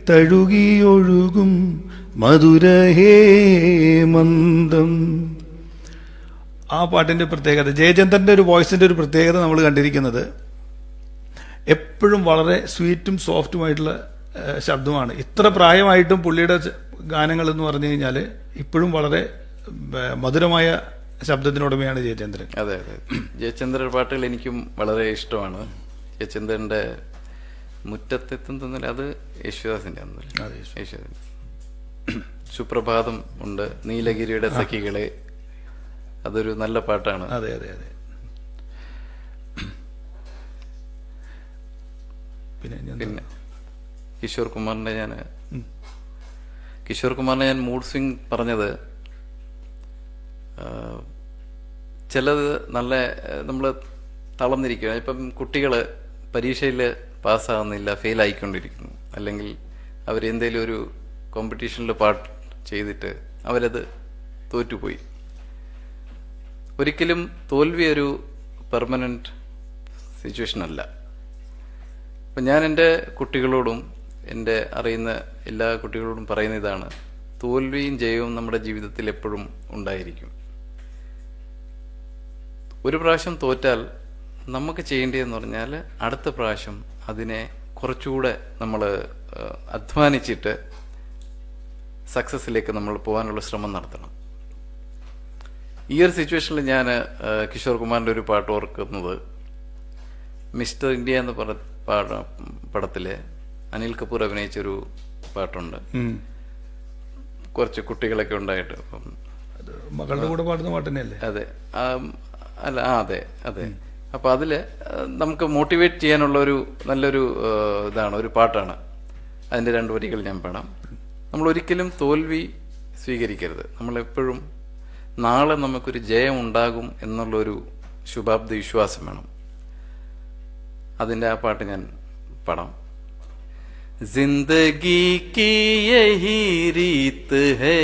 തഴുകിയൊഴുകും മധുരഹേമന്തം. ആ പാട്ടിന്റെ പ്രത്യേകത, ജയചന്ദ്രന്റെ ഒരു വോയിസിന്റെ ഒരു പ്രത്യേകത നമ്മൾ കണ്ടിരിക്കുന്നത് എപ്പോഴും വളരെ സ്വീറ്റും സോഫ്റ്റുമായിട്ടുള്ള ശബ്ദമാണ്. ഇത്ര പ്രായമായിട്ടും പുള്ളിയുടെ ഗാനങ്ങൾ എന്ന് പറഞ്ഞു കഴിഞ്ഞാൽ ഇപ്പോഴും വളരെ മധുരമായ ശബ്ദത്തിനുടമയാണ് ജയചന്ദ്രൻ. അതെ അതെ, ജയചന്ദ്രന്റെ പാട്ടുകൾ എനിക്കും വളരെ ഇഷ്ടമാണ്. ജയചന്ദ്രന്റെ മുറ്റത്തെത്തും തോന്നില്ല, അത് യേശുദാസിന്റെ യേശുദാസിന്റെ. സുപ്രഭാതം ഉണ്ട്, നീലഗിരിയുടെ സഖികളെ, അതൊരു നല്ല പാട്ടാണ്. അതെ അതെ അതെ. പിന്നെ കിഷോർ കുമാറിന്റെ ഞാൻ മൂഡ് സ്വിംഗ് പറഞ്ഞത്, ചിലത് നല്ല നമ്മൾ തളർന്നിരിക്കുക. ഇപ്പം കുട്ടികൾ പരീക്ഷയിൽ പാസ്സാകുന്നില്ല, ഫെയിൽ ആയിക്കൊണ്ടിരിക്കുന്നു, അല്ലെങ്കിൽ അവരെന്തേലും ഒരു കോമ്പറ്റീഷനിൽ പാട്ട് ചെയ്തിട്ട് അവരത് തോറ്റുപോയി. ഒരിക്കലും തോൽവി ഒരു പെർമനന്റ് സിറ്റുവേഷൻ അല്ല. അപ്പം ഞാൻ എൻ്റെ കുട്ടികളോടും എൻ്റെ അറിയുന്ന എല്ലാ കുട്ടികളോടും പറയുന്ന ഇതാണ്: തോൽവിയും ജയവും നമ്മുടെ ജീവിതത്തിൽ എപ്പോഴും ഉണ്ടായിരിക്കും. ഒരു പ്രാവശ്യം തോറ്റാൽ നമുക്ക് ചെയ്യേണ്ടതെന്ന് പറഞ്ഞാൽ അടുത്ത പ്രാവശ്യം അതിനെ കുറച്ചുകൂടെ നമ്മൾ അധ്വാനിച്ചിട്ട് സക്സസിലേക്ക് നമ്മൾ പോകാനുള്ള ശ്രമം നടത്തണം. ഈ ഒരു സിറ്റുവേഷനിൽ ഞാൻ കിഷോർ കുമാറിൻ്റെ ഒരു പാട്ട് ഓർക്കുന്നത്, മിസ്റ്റർ ഇന്ത്യ എന്ന പടത്തിലെ അനിൽ കപൂർ അഭിനയിച്ചൊരു പാട്ടുണ്ട്. കുറച്ച് കുട്ടികളൊക്കെ ഉണ്ടായിട്ട്, അപ്പം മകളുടെ കൂടെ പാടുന്ന പാട്ട് തന്നെയല്ലേ? അതെ, അല്ല അതെ അതെ. അപ്പൊ അതില് നമുക്ക് മോട്ടിവേറ്റ് ചെയ്യാനുള്ള ഒരു നല്ലൊരു ഇതാണ്, ഒരു പാട്ടാണ്. അതിന്റെ 2 വരികൾ ഞാൻ പാടാം. നമ്മൾ ഒരിക്കലും തോൽവി സ്വീകരിക്കരുത്. നമ്മളെപ്പോഴും നാളെ നമുക്കൊരു ജയം ഉണ്ടാകും എന്നുള്ളൊരു ശുഭാപ്തി വിശ്വാസം വേണം. അതിന്റെ ആ പാട്ട് ഞാൻ പാടാം. जिंदगी की यही रीत है,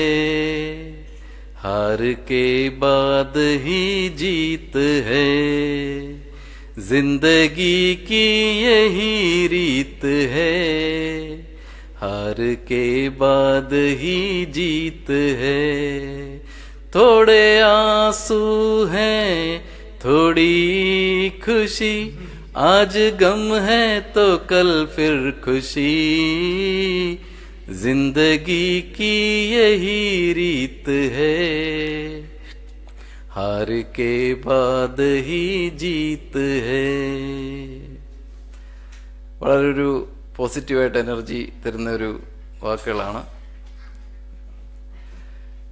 हार के बाद ही जीत है. जिंदगी की यही रीत है, हार के बाद ही जीत है. थोड़े आंसू हैं, थोड़ी खुशी, आज गम है तो कल फिर खुशी. जिंदगी की यही रीत है, हार के बाद ही जीत है. വളരെ ഒരു പോസിറ്റീവായിട്ട് എനർജി തരുന്ന ഒരു വാക്കുകളാണ്.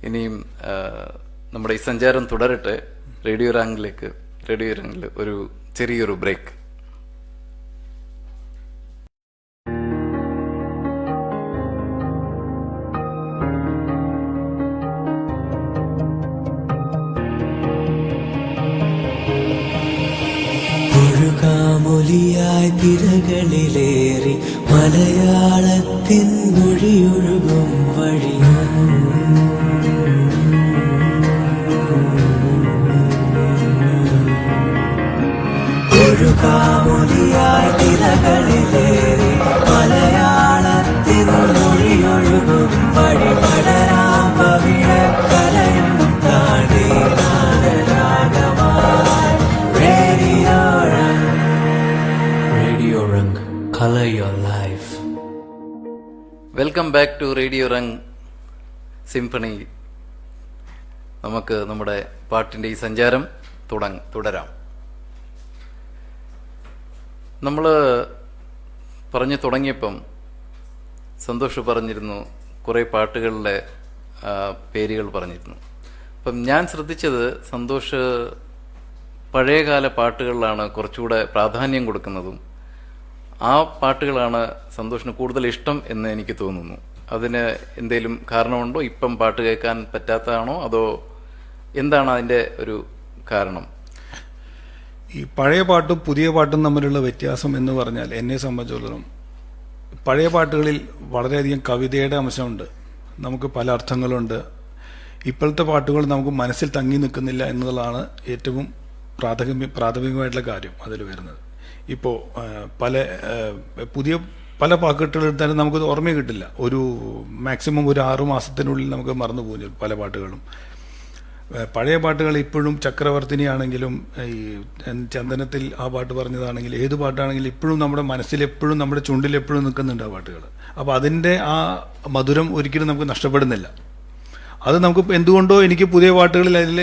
ഇനിയും നമ്മുടെ ഈ സഞ്ചാരം തുടരട്ടെ. റേഡിയോ റാങ്കിൽ ഒരു ചെറിയൊരു ബ്രേക്ക്. കാമൊലിയായി തിരകളിലേറി മലയാളത്തിൻ മൊഴിയൊഴുകും വഴിയും ഒരു കാമൊലിയായി തിരകളിലേറി മലയാളത്തിൻ മൊഴിയൊഴുകും വഴി പടരാം പവിഴക്കലയും താണ്ടി നാദരാഗമായി radio Rang. Radio Rang, color your life. Welcome back to radio Rang symphony. നമുക്ക് നമ്മുടെ പാട്ടിന്റെ ഈ സഞ്ചാരം തുടരാം. നമ്മൾ പറഞ്ഞു തുടങ്ങിയപ്പം സന്തോഷ് പറഞ്ഞിരുന്നു, കുറേ പാട്ടുകളുടെ പേരുകൾ പറഞ്ഞിരുന്നു. അപ്പം ഞാൻ ശ്രദ്ധിച്ചത് സന്തോഷ് പഴയകാല പാട്ടുകളിലാണ് കുറച്ചുകൂടെ പ്രാധാന്യം കൊടുക്കുന്നതും ആ പാട്ടുകളാണ് സന്തോഷിന് കൂടുതൽ ഇഷ്ടം എന്ന് എനിക്ക് തോന്നുന്നു. അതിന് എന്തെങ്കിലും കാരണമുണ്ടോ? ഇപ്പം പാട്ട് കേൾക്കാൻ പറ്റാത്തതാണോ, അതോ എന്താണ് അതിൻ്റെ ഒരു കാരണം? ഈ പഴയ പാട്ടും പുതിയ പാട്ടും തമ്മിലുള്ള വ്യത്യാസം എന്ന് പറഞ്ഞാൽ എന്നെ സംബന്ധിച്ചിടത്തോളം പഴയ പാട്ടുകളിൽ വളരെയധികം കവിതയുടെ അംശമുണ്ട്, നമുക്ക് പല അർത്ഥങ്ങളുണ്ട്. ഇപ്പോഴത്തെ പാട്ടുകൾ നമുക്ക് മനസ്സിൽ തങ്ങി നിൽക്കുന്നില്ല എന്നുള്ളതാണ് ഏറ്റവും പ്രാഥമികമായിട്ടുള്ള കാര്യം അതിൽ വരുന്നത്. ഇപ്പോൾ പുതിയ പല പാട്ടുകളെടുത്താലും നമുക്കത് ഓർമ്മ കിട്ടില്ല. ഒരു മാക്സിമം ഒരു 6 മാസത്തിനുള്ളിൽ നമുക്ക് മറന്നു പോകുന്നു പല പാട്ടുകളും. പഴയ പാട്ടുകൾ ഇപ്പോഴും ചക്രവർത്തിനിയാണെങ്കിലും ഈ ചന്ദനത്തിൽ ആ പാട്ട് പറഞ്ഞതാണെങ്കിൽ ഏത് പാട്ടാണെങ്കിലും ഇപ്പോഴും നമ്മുടെ മനസ്സിൽ എപ്പോഴും നമ്മുടെ ചുണ്ടിൽ എപ്പോഴും നിൽക്കുന്നുണ്ട് ആ പാട്ടുകൾ. അപ്പോൾ അതിൻ്റെ ആ മധുരം ഒരിക്കലും നമുക്ക് നഷ്ടപ്പെടുന്നില്ല. അത് നമുക്ക് എന്തുകൊണ്ടോ എനിക്ക് പുതിയ പാട്ടുകളിൽ അതിൽ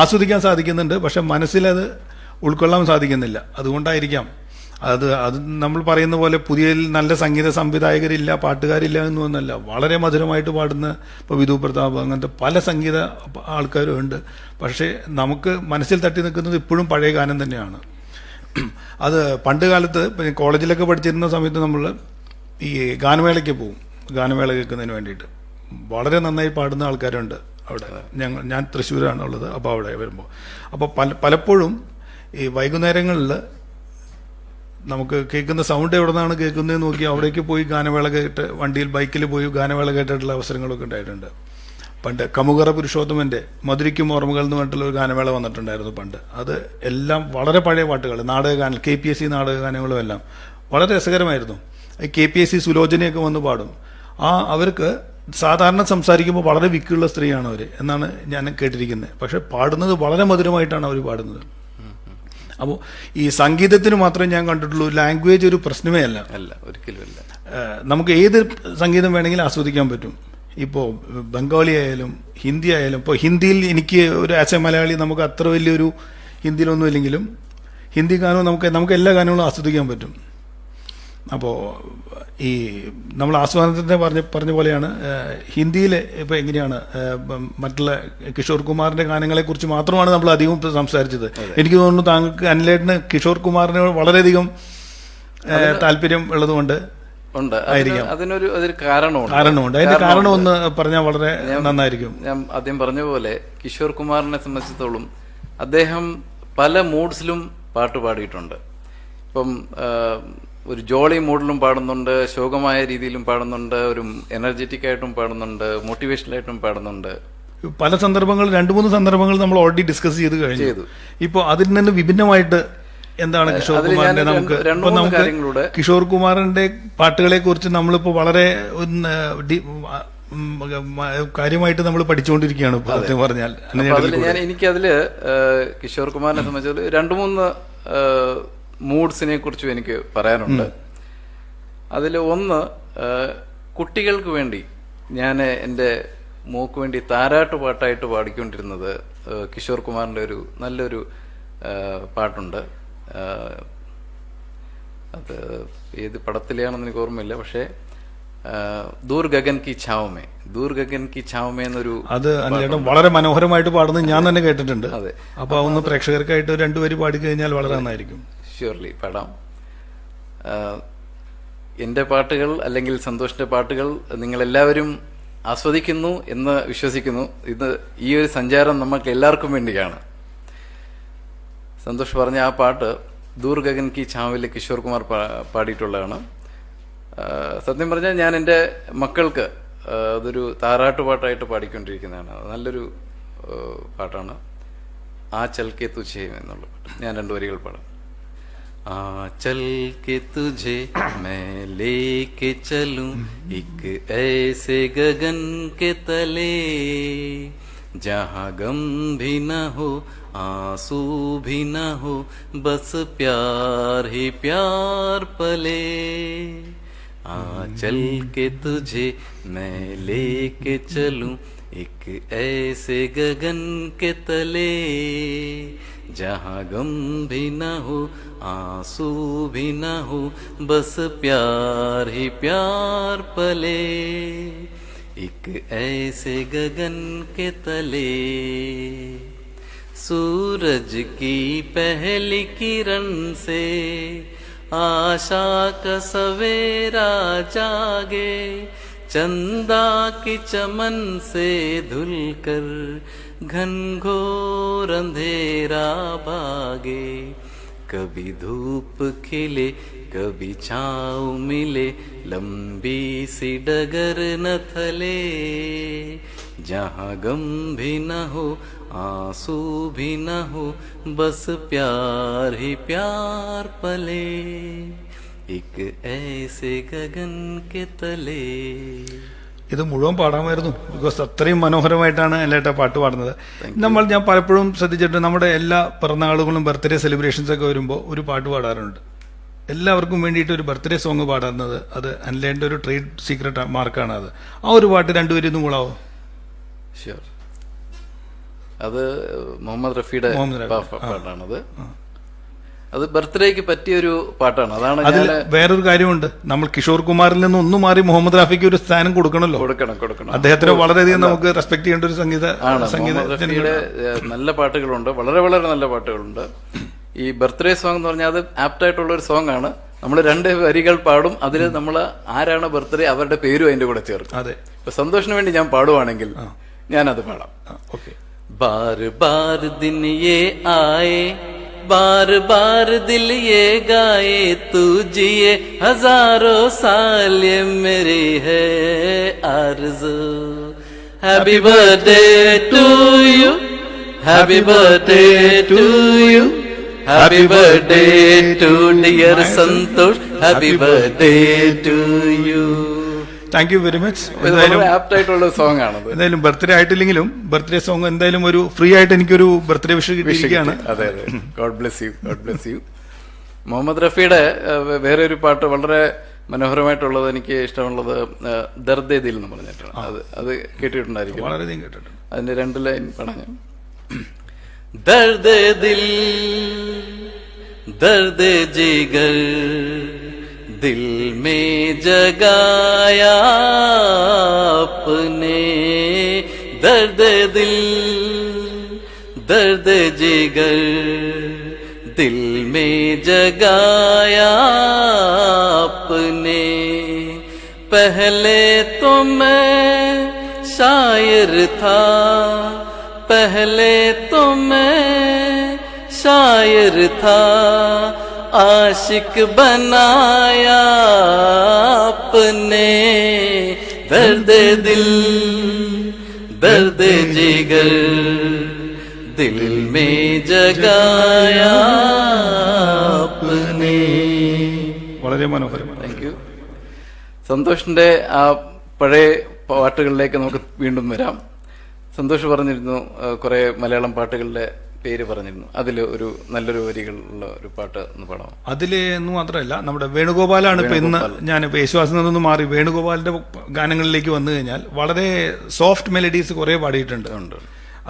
ആസ്വദിക്കാൻ സാധിക്കുന്നുണ്ട്, പക്ഷെ മനസ്സിലത് ഉൾക്കൊള്ളാൻ സാധിക്കുന്നില്ല. അതുകൊണ്ടായിരിക്കാം. അത് നമ്മൾ പറയുന്ന പോലെ പുതിയ നല്ല സംഗീത സംവിധായകരില്ല, പാട്ടുകാരില്ല എന്നൊന്നല്ല. വളരെ മധുരമായിട്ട് പാടുന്ന ഇപ്പോൾ വിധു പ്രതാപ് അങ്ങനത്തെ പല സംഗീത ആൾക്കാരും ഉണ്ട്. പക്ഷേ നമുക്ക് മനസ്സിൽ തട്ടി നിൽക്കുന്നത് ഇപ്പോഴും പഴയ ഗാനം തന്നെയാണ്. അത് പണ്ട് കാലത്ത് കോളേജിലൊക്കെ പഠിച്ചിരുന്ന സമയത്ത് നമ്മൾ ഈ ഗാനമേളയ്ക്ക് പോകും, ഗാനമേള കേൾക്കുന്നതിന് വേണ്ടിയിട്ട്. വളരെ നന്നായി പാടുന്ന ആൾക്കാരുണ്ട് അവിടെ. ഞാൻ തൃശ്ശൂരാണ് ഉള്ളത്. അപ്പോൾ അവിടെ വരുമ്പോൾ അപ്പോൾ പലപ്പോഴും ഈ വൈകുന്നേരങ്ങളിൽ നമുക്ക് കേൾക്കുന്ന സൗണ്ട് എവിടെ നിന്നാണ് കേൾക്കുന്നതെന്ന് നോക്കി അവിടേക്ക് പോയി ഗാനമേള കേട്ട് വണ്ടിയിൽ ബൈക്കിൽ പോയി ഗാനമേള കേട്ടിട്ടുള്ള അവസരങ്ങളൊക്കെ ഉണ്ടായിട്ടുണ്ട്. പണ്ട് കമുകറ പുരുഷോത്തമൻ്റെ മധുരിക്കും ഓർമ്മകൾ എന്ന് പറഞ്ഞിട്ടുള്ള ഒരു ഗാനമേള വന്നിട്ടുണ്ടായിരുന്നു പണ്ട്. അത് എല്ലാം വളരെ പഴയ പാട്ടുകൾ, നാടകഗാനം, KPSC നാടകഗാനങ്ങളും എല്ലാം വളരെ രസകരമായിരുന്നു. KPSC സുലോചനയൊക്കെ വന്ന് പാടും. അവർക്ക് സാധാരണ സംസാരിക്കുമ്പോൾ വളരെ വിക്കുള്ള സ്ത്രീയാണ് അവർ എന്നാണ് ഞാൻ കേട്ടിരിക്കുന്നത്. പക്ഷെ പാടുന്നത് വളരെ മധുരമായിട്ടാണ് അവർ പാടുന്നത്. അപ്പോൾ ഈ സംഗീതത്തിന് മാത്രമേ ഞാൻ കണ്ടിട്ടുള്ളൂ ലാംഗ്വേജ് ഒരു പ്രശ്നമേ അല്ല, ഒരിക്കലും അല്ല. നമുക്ക് ഏത് സംഗീതം വേണമെങ്കിലും ആസ്വദിക്കാൻ പറ്റും. ഇപ്പോൾ ബംഗാളി ആയാലും ഹിന്ദി ആയാലും. ഇപ്പോൾ ഹിന്ദിയിൽ എനിക്ക് ഒരു ആസ് എ മലയാളി നമുക്ക് അത്ര വലിയൊരു ഹിന്ദിയിലൊന്നും ഇല്ലെങ്കിലും ഹിന്ദി ഗാനവും നമുക്ക് എല്ലാ ഗാനങ്ങളും ആസ്വദിക്കാൻ പറ്റും. അപ്പോൾ ഈ നമ്മൾ ആസ്വാദനത്തിൻ്റെ പറഞ്ഞ പോലെയാണ് ഹിന്ദിയിൽ ഇപ്പോൾ എങ്ങനെയാണ് മറ്റുള്ള കിഷോർ കുമാറിൻ്റെ ഗാനങ്ങളെക്കുറിച്ച് മാത്രമാണ് നമ്മൾ അധികം സംസാരിച്ചത്. എനിക്ക് തോന്നുന്നു താങ്കൾക്ക് അനിലേട്ടന് കിഷോർ കുമാറിന് വളരെയധികം താല്പര്യം ഉള്ളതുകൊണ്ട് ആയിരിക്കാം. അതിനൊരു കാരണമുണ്ട്. അതിന്റെ കാരണം ഒന്ന് പറഞ്ഞാൽ വളരെ നന്നായിരിക്കും. ഞാൻ ആദ്യം പറഞ്ഞ പോലെ കിഷോർ കുമാറിനെ സംബന്ധിച്ചിടത്തോളം അദ്ദേഹം പല മൂഡ്സിലും പാട്ട് പാടിയിട്ടുണ്ട്. ഇപ്പം ഒരു ജോളി മൂഡിലും പാടുന്നുണ്ട്, ശോകമായ രീതിയിലും പാടുന്നുണ്ട്, ഒരു എനർജറ്റിക് ആയിട്ടും പാടുന്നുണ്ട്, മോട്ടിവേഷണലായിട്ടും പാടുന്നുണ്ട്. പല സന്ദർഭങ്ങൾ 2-3 സന്ദർഭങ്ങൾ നമ്മൾ ഓൾറെഡി ഡിസ്കസ് ചെയ്ത് കഴിഞ്ഞു. ഇപ്പോൾ അതിൽ നിന്ന് വിഭിന്നമായിട്ട് എന്താണ് കിഷോർ കുമാറിന്റെ നമുക്ക് കിഷോർ കുമാറിന്റെ പാട്ടുകളെ കുറിച്ച് നമ്മളിപ്പോൾ വളരെ കാര്യമായിട്ട് നമ്മൾ പഠിച്ചുകൊണ്ടിരിക്കുകയാണ് സത്യം പറഞ്ഞാൽ. എനിക്കതില് കിഷോർ കുമാറിനെ സംബന്ധിച്ചത് 2-3 മൂഡ്സിനെ കുറിച്ചും എനിക്ക് പറയാനുണ്ട്. അതിൽ ഒന്ന്, കുട്ടികൾക്ക് വേണ്ടി ഞാൻ എൻ്റെ മോക്ക് വേണ്ടി താരാട്ട് പാട്ടായിട്ട് പാടിക്കൊണ്ടിരുന്നത് കിഷോർ കുമാറിൻ്റെ ഒരു നല്ലൊരു പാട്ടുണ്ട്. അത് ഏത് പടത്തിലെയാണെന്ന് എനിക്ക് ഓർമ്മയില്ല. പക്ഷേ ദൂർ ഗഗൻ കി ഛാവമേ എന്നൊരു അത് വളരെ മനോഹരമായിട്ട് പാടുന്നത് ഞാൻ തന്നെ കേട്ടിട്ടുണ്ട്. അതെ. അപ്പോൾ ഒന്ന് പ്രേക്ഷകർക്കായിട്ട് 2 വരി പാടിക്കഴിഞ്ഞാൽ വളരെ നന്നായിരിക്കും. ഷ്യൂർലി പാടാം. എൻ്റെ പാട്ടുകൾ അല്ലെങ്കിൽ സന്തോഷിന്റെ പാട്ടുകൾ നിങ്ങളെല്ലാവരും ആസ്വദിക്കുന്നു എന്ന് വിശ്വസിക്കുന്നു. ഈ ഒരു സഞ്ചാരം നമുക്ക് എല്ലാവർക്കും വേണ്ടിയാണ്. സന്തോഷ് പറഞ്ഞ ആ പാട്ട് ദൂർ ഗഗൻ കി ഛാവില് കിഷോർ കുമാർ പാടിയിട്ടുള്ളതാണ്. സത്യം പറഞ്ഞാൽ ഞാൻ എൻ്റെ മക്കൾക്ക് അതൊരു താരാട്ടുപാട്ടായിട്ട് പാടിക്കൊണ്ടിരിക്കുന്നതാണ്. നല്ലൊരു പാട്ടാണ്. ആ ചൽക്കെ തുझे എന്നുള്ള പാട്ട്. ഞാൻ 2 വരികൾ പാടാം. ആ ചൽക്കെ തുझे मैं लेके चलूं एक ऐसे गगन के तले जहाँ गम भी न हो आंसू भी न हो बस प्यार ही प्यार पले. आ चल के तुझे मैं लेके चलूं एक ऐसे गगन के तले जहाँ गम भी न हो आंसू भी न हो बस प्यार ही प्यार पले. एक ऐसे गगन के तले सूरज की पहली किरण से आशा का सवेरा जागे चंदा की चमन से धुलकर घनघोर अंधेरा भागे. कभी धूप खिले कभी छाँव मिले लंबी सी डगर न थले जहाँ गम भी न हो आंसू भी न हो बस प्यार ही प्यार पले. एक ऐसे गगन के तले. ഇത് മുഴുവൻ പാടാമായിരുന്നു. ബിക്കോസ് അത്രയും മനോഹരമായിട്ടാണ് എല്ലാട്ട പാട്ട് പാടുന്നത്. ഞാൻ പലപ്പോഴും ശ്രദ്ധിച്ചിട്ട് നമ്മുടെ എല്ലാ പിറന്നാളുകളും ബർത്ത്ഡേ സെലിബ്രേഷൻസ് ഒക്കെ വരുമ്പോൾ ഒരു പാട്ട് പാടാറുണ്ട്. എല്ലാവർക്കും വേണ്ടിയിട്ട് ഒരു ബർത്ത്ഡേ സോങ് പാടുന്നത് അത് അനിലേൻ്റെ ഒരു ട്രേഡ് സീക്രട്ട് മാർക്കാണ് അത്. ആ ഒരു പാട്ട് 2 വരി ഒന്നും കൂടാവോ? ഷുവർ. അത് മുഹമ്മദ് റഫിയുടെ പാട്ടാണത്. അത് ബർത്ത്ഡേക്ക് പറ്റിയൊരു പാട്ടാണ്. അതാണ് അതിൽ വേറൊരു കാര്യമുണ്ട്. നമ്മൾ കിഷോർ കുമാറിൽ നിന്ന് ഒന്നും മാറി മുഹമ്മദ് റാഫിക്ക് ഒരു സ്ഥാനം കൊടുക്കണല്ലോ. കൊടുക്കണം. അദ്ദേഹത്തിന് വളരെയധികം നമുക്ക് റെസ്പെക്ട് ചെയ്യേണ്ട ഒരു സംഗീതയുടെ നല്ല പാട്ടുകളുണ്ട്, വളരെ വളരെ നല്ല പാട്ടുകളുണ്ട്. ഈ ബർത്ത്ഡേ സോങ് എന്ന് പറഞ്ഞാൽ അത് ആപ്റ്റ് ആയിട്ടുള്ള ഒരു സോങ് ആണ്. നമ്മൾ 2 വരികൾ പാടും, അതിൽ നമ്മൾ ആരാണ് ബർത്ത്ഡേ അവരുടെ പേരും അതിന്റെ കൂടെ ചേർക്കും. അതെ. ഇപ്പൊ സന്തോഷിന് വേണ്ടി ഞാൻ പാടുവാണെങ്കിൽ ഞാനത് പാടാം. ഓക്കെ. बार बार दिन ये आए बार बार दिल ये गाए तू जिए हजारों साल ये मेरी है आरज़ू. Happy birthday to you happy birthday to you happy birthday to dear Santosh happy birthday to you. Thank you very much. ആപ്റ്റായിട്ടുള്ള സോങ് ആണ്. എന്തായാലും ബർത്ത്ഡേ ആയിട്ടില്ലെങ്കിലും ബർത്ത്ഡേ സോങ് എന്തായാലും ഒരു ഫ്രീ ആയിട്ട് എനിക്കൊരു ബർത്ത്ഡേ വിഷ് കിട്ടിയിരിക്കുകയാണ്. അതെ. God bless you, God bless you. Mohammed റഫിയുടെ വേറെ ഒരു പാട്ട് വളരെ മനോഹരമായിട്ടുള്ളത് എനിക്ക് ഇഷ്ടമുള്ളത് ദർദേ ദിൽ എന്ന് പറഞ്ഞിട്ടാണ്. അത് കേട്ടിട്ടുണ്ടായിരിക്കും. വളരെയധികം കേട്ടിട്ടുണ്ട്. അതിന്റെ 2 ലൈൻ പറഞ്ഞു. ദർദേ ദിൽ ദർദേ ജിഗർ दिल में जगाया अपने दर्द दिल दर्द जिगर दिल में जगाया अपने. पहले तो मैं शायर था पहले तो मैं शायर था आशिक बनाया अपने. दर्द दिल दर्द जिगर दिल में जगाया अपने. വളരെ മനോഹരമാണ്. Thank you. സന്തോഷിന്റെ ആ പഴയ പാട്ടുകളിലേക്ക് നമുക്ക് വീണ്ടും വരാം. സന്തോഷ് പറഞ്ഞിരുന്നു കുറെ മലയാളം പാട്ടുകളുടെ പേര് പറഞ്ഞിരുന്നു. അതിൽ ഒരു നല്ലൊരു വരികളുള്ള ഒരു പാട്ട് ഒന്ന് പാടാം. അതിലെന്ന് മാത്രമല്ല നമ്മുടെ വേണുഗോപാലാണ് ഇപ്പൊ ഇന്ന് ഞാൻ യേശുദാസിൽ നിന്നൊന്ന് മാറി വേണുഗോപാലിന്റെ ഗാനങ്ങളിലേക്ക് വന്നു കഴിഞ്ഞാൽ വളരെ സോഫ്റ്റ് മെലഡീസ് കുറെ പാടിയിട്ടുണ്ട്.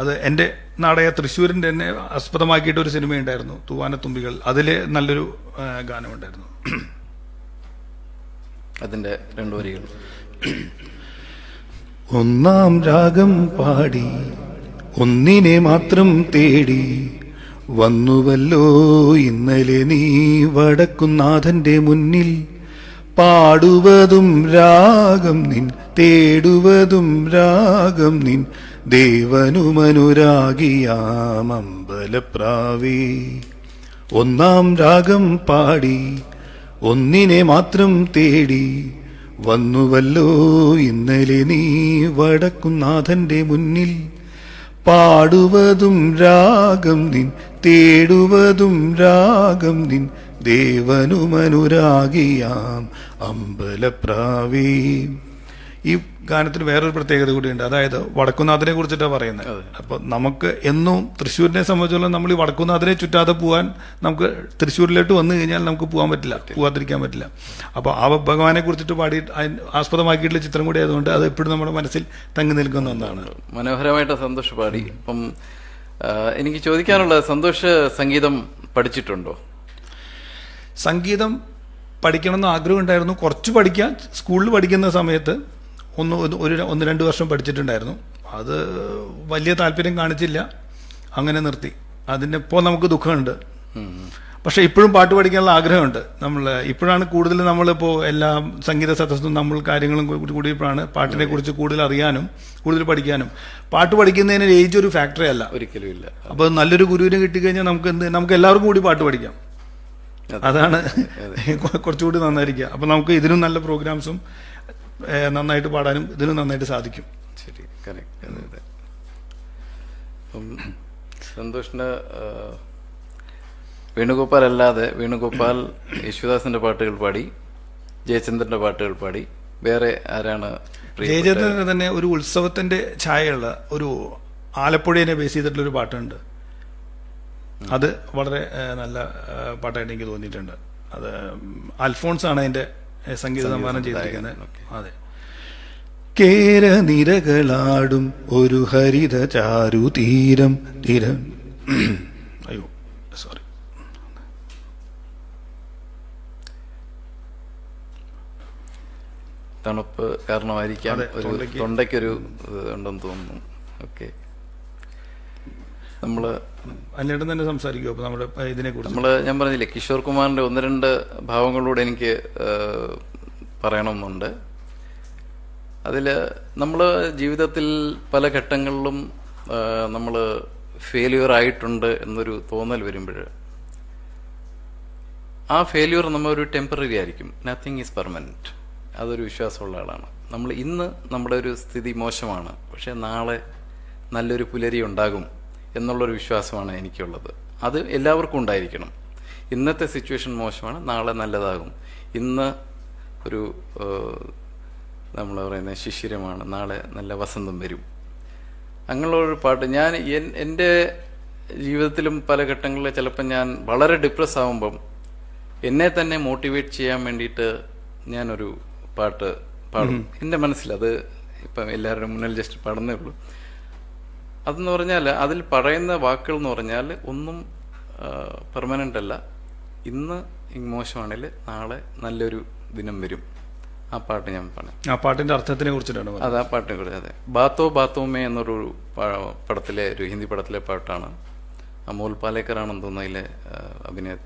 അത് എന്റെ നാടായ തൃശ്ശൂരിന്റെ തന്നെ ആസ്പദമാക്കിയിട്ട് ഒരു സിനിമ ഉണ്ടായിരുന്നു തൂവാനത്തുമ്പികൾ. അതില് നല്ലൊരു ഗാനമുണ്ടായിരുന്നു. അതിന്റെ 2 വരികൾ. ഒന്നാം രാഗം പാടി ഒന്നിനെ മാത്രം തേടി വന്നുവല്ലോ ഇന്നലെ നീ വടക്കുന്നാഥന്റെ മുന്നിൽ. പാടുവതും രാഗം നിൻ തേടുവതും രാഗം നിൻ ദേവനുമനുരാഗിയാമമ്പലപ്രാവേ. ഒന്നാം രാഗം പാടി ഒന്നിനെ മാത്രം തേടി വന്നുവല്ലോ ഇന്നലെ നീ വടക്കുന്നാഥന്റെ മുന്നിൽ. പാടുവതും രാഗം നിൻ, തേടുവതും രാഗം നിൻ, ദേവനുമനുരാഗിയാം അമ്പലപ്രാവേ. ഈ ഗാനത്തിന് വേറൊരു പ്രത്യേകത കൂടിയുണ്ട്. അതായത് വടക്കുന്നാഥനെ കുറിച്ചിട്ടാണ് പറയുന്നത്. അപ്പോൾ നമുക്ക് എന്നും തൃശ്ശൂരിനെ സംബന്ധിച്ചോളം നമ്മൾ ഈ വടക്കുന്നാഥനെ ചുറ്റാതെ പോകാൻ, നമുക്ക് തൃശ്ശൂരിലോട്ട് വന്നു കഴിഞ്ഞാൽ നമുക്ക് പോകാൻ പറ്റില്ല, പോകാതിരിക്കാൻ പറ്റില്ല. അപ്പോൾ ആ ഭഗവാനെ കുറിച്ചിട്ട് പാടി ആസ്പദമാക്കിയിട്ടുള്ള ചിത്രം കൂടി ആയതുകൊണ്ട് അത് എപ്പോഴും നമ്മുടെ മനസ്സിൽ തങ്ങി നിൽക്കുന്ന ഒന്നാണ്. മനോഹരമായിട്ട് സന്തോഷ് പാടി. അപ്പം എനിക്ക് ചോദിക്കാനുള്ളത്, സന്തോഷ് സംഗീതം പഠിച്ചിട്ടുണ്ടോ? സംഗീതം പഠിക്കണമെന്ന് ആഗ്രഹം ഉണ്ടായിരുന്നു. കുറച്ച് പഠിക്കാൻ സ്കൂളിൽ പഠിക്കുന്ന സമയത്ത് ഒന്ന് രണ്ട് വർഷം പഠിച്ചിട്ടുണ്ടായിരുന്നു. അത് വലിയ താല്പര്യം കാണിച്ചില്ല, അങ്ങനെ നിർത്തി. അതിനിപ്പോൾ നമുക്ക് ദുഃഖമുണ്ട്. പക്ഷെ ഇപ്പോഴും പാട്ട് പഠിക്കാനുള്ള ആഗ്രഹമുണ്ട്. ഇപ്പോഴാണ് കൂടുതൽ നമ്മളിപ്പോൾ എല്ലാ സംഗീത സദസ്സും നമ്മൾ കാര്യങ്ങളും കൂടിയപ്പോഴാണ് പാട്ടിനെ കുറിച്ച് കൂടുതൽ അറിയാനും കൂടുതൽ പഠിക്കാനും. പാട്ട് പഠിക്കുന്നതിന് ഏജ് ഒരു ഫാക്ടറി അല്ല, ഒരിക്കലും ഇല്ല. അപ്പോൾ നല്ലൊരു ഗുരുവിനെ കിട്ടിക്കഴിഞ്ഞാൽ നമുക്ക് എല്ലാവർക്കും കൂടി പാട്ട് പഠിക്കാം. അതാണ് കുറച്ചുകൂടി നന്നായിരിക്കുക. അപ്പം നമുക്ക് ഇതിനും നല്ല പ്രോഗ്രാംസും നന്നായിട്ട് പാടാനും ഇതിനും നന്നായിട്ട് സാധിക്കും. ശരി, കറക്റ്റ്. അതെ. അപ്പം സന്തോഷിന് വേണുഗോപാൽ അല്ലാതെ, വേണുഗോപാൽ യേശുദാസിന്റെ പാട്ടുകൾ പാടി, ജയചന്ദ്രന്റെ പാട്ടുകൾ പാടി, വേറെ ആരാണ്? ജയചന്ദ്രന് തന്നെ ഒരു ഉത്സവത്തിന്റെ ഛായയുള്ള ഒരു ആലപ്പുഴയെ ബേസ് ചെയ്തിട്ടുള്ള ഒരു പാട്ടുണ്ട്. അത് വളരെ നല്ല പാട്ടായിട്ട് എനിക്ക് തോന്നിയിട്ടുണ്ട്. അത് അൽഫോൺസ് ആണ് അതിന്റെ സംഗീത സംവിധാനം ചെയ്തിരിക്കുന്നത്. അതെ. കേരനിരകളാടും ഒരു ഹരിത ചാരുതീരം തീരം. അയ്യോ സോറി. തണുപ്പ് കാരണമായിരിക്കാം, തൊണ്ടയ്ക്കൊരു ഉണ്ടെന്ന് തോന്നുന്നു. ഓക്കെ, നമ്മള് അല്ലേട്ടൻ തന്നെ സംസാരിക്കുമോ അപ്പൊ നമ്മുടെ ഇതിനെ കുറിച്ച്? ഞാൻ പറഞ്ഞില്ലേ, കിഷോർ കുമാറിന്റെ ഒന്ന് രണ്ട് ഭാവങ്ങളൂടെ എനിക്ക് പറയണമെന്നുണ്ട്. അതിൽ നമ്മൾ ജീവിതത്തിൽ പല ഘട്ടങ്ങളിലും നമ്മൾ ഫെയിലിയർ ആയിട്ടുണ്ട് എന്നൊരു തോന്നൽ വരുമ്പോൾ, ആ ഫെയിലിയർ ഒരു ടെമ്പററി ആയിരിക്കും. Nothing is permanent. അതൊരു വിശ്വാസമുള്ള ആളാണ്. നമ്മൾ ഇന്ന് നമ്മുടെ ഒരു സ്ഥിതി മോശമാണ്, പക്ഷെ നാളെ നല്ലൊരു പുലരി ഉണ്ടാകും എന്നുള്ളൊരു വിശ്വാസമാണ് എനിക്കുള്ളത്. അത് എല്ലാവർക്കും ഉണ്ടായിരിക്കണം. ഇന്നത്തെ സിറ്റുവേഷൻ മോശമാണ്, നാളെ നല്ലതാകും. ഇന്ന് ഒരു നമ്മൾ പറയുന്ന ശിശിരമാണ്, നാളെ നല്ല വസന്തം വരും. അങ്ങനെയുള്ളൊരു പാട്ട് ഞാൻ എൻ്റെ ജീവിതത്തിലും പല ഘട്ടങ്ങളിൽ ചിലപ്പോൾ ഞാൻ വളരെ ഡിപ്രസ് ആകുമ്പം എന്നെ തന്നെ മോട്ടിവേറ്റ് ചെയ്യാൻ വേണ്ടിയിട്ട് ഞാനൊരു പാട്ട് പാടും. എൻ്റെ മനസ്സിൽ അത് ഇപ്പം എല്ലാവരുടെ മുന്നിൽ ജസ്റ്റ് പാടുന്നേ ഉള്ളൂ. അതെന്ന് പറഞ്ഞാൽ അതിൽ പറയുന്ന വാക്കുകൾ എന്ന് പറഞ്ഞാൽ ഒന്നും പെർമനൻ്റ് അല്ല. ഇന്ന് മോശമാണെങ്കിൽ നാളെ നല്ലൊരു ദിനം വരും. ആ പാട്ട് ഞാൻ പറയാം. ആ പാട്ടിന്റെ അർത്ഥത്തിനെ കുറിച്ചിട്ടാണ് അത് ആ പാട്ടിനെ കുറിച്ച്. അതെ, ബാത്തോ ബാത്തോമേ എന്നൊരു പടത്തിലെ, ഒരു ഹിന്ദി പടത്തിലെ പാട്ടാണ്. അമോൽ പാലേക്കർ ആണെന്ന് തോന്നുന്നു അതിലെ അഭിനേത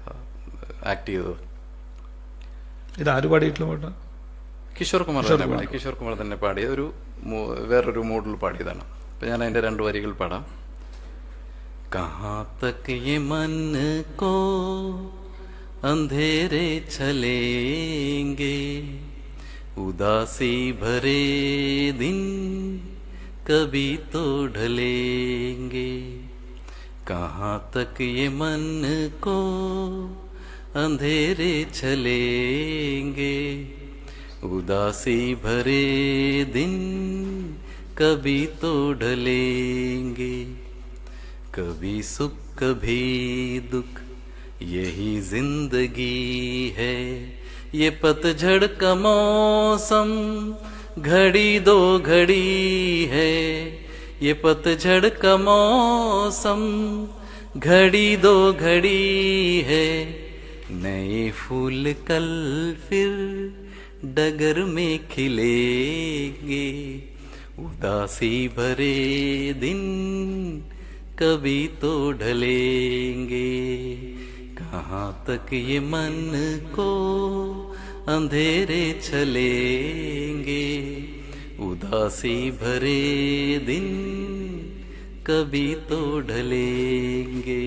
ആക്ട് ചെയ്തത്. ഇത് ആര് പാടിയിട്ടുള്ള പാട്ടാണ്? കിഷോർ കുമാർ തന്നെ പാടി. കിഷോർ കുമാർ തന്നെ പാടിയ ഒരു വേറൊരു മൂഡിൽ പാടിയതാണ്. അപ്പൊ ഞാൻ അതിന്റെ 2 വരികൾ പാടാം. കഹാ തക് യേ മൻ കോ അന്ധേരെ ചലേംഗെ ഉദാസി ഭരേ ദിൻ കഭി തോ ഢലേംഗെ. കഹാ തക് യേ മൻ കോ അന്ധേരെ ചലേംഗെ उदासी भरे दिन कभी तो ढलेंगे. कभी सुख कभी दुख यही जिंदगी है. ये पतझड़ का मौसम घड़ी दो घड़ी है. ये पतझड़ का मौसम घड़ी दो घड़ी है. नए फूल कल फिर डगर में खिलेंगे. उदासी भरे दिन कभी तो ढलेंगे. कहाँ तक ये मन को अंधेरे चलेंगे. उदासी भरे दिन कभी तो ढलेंगे.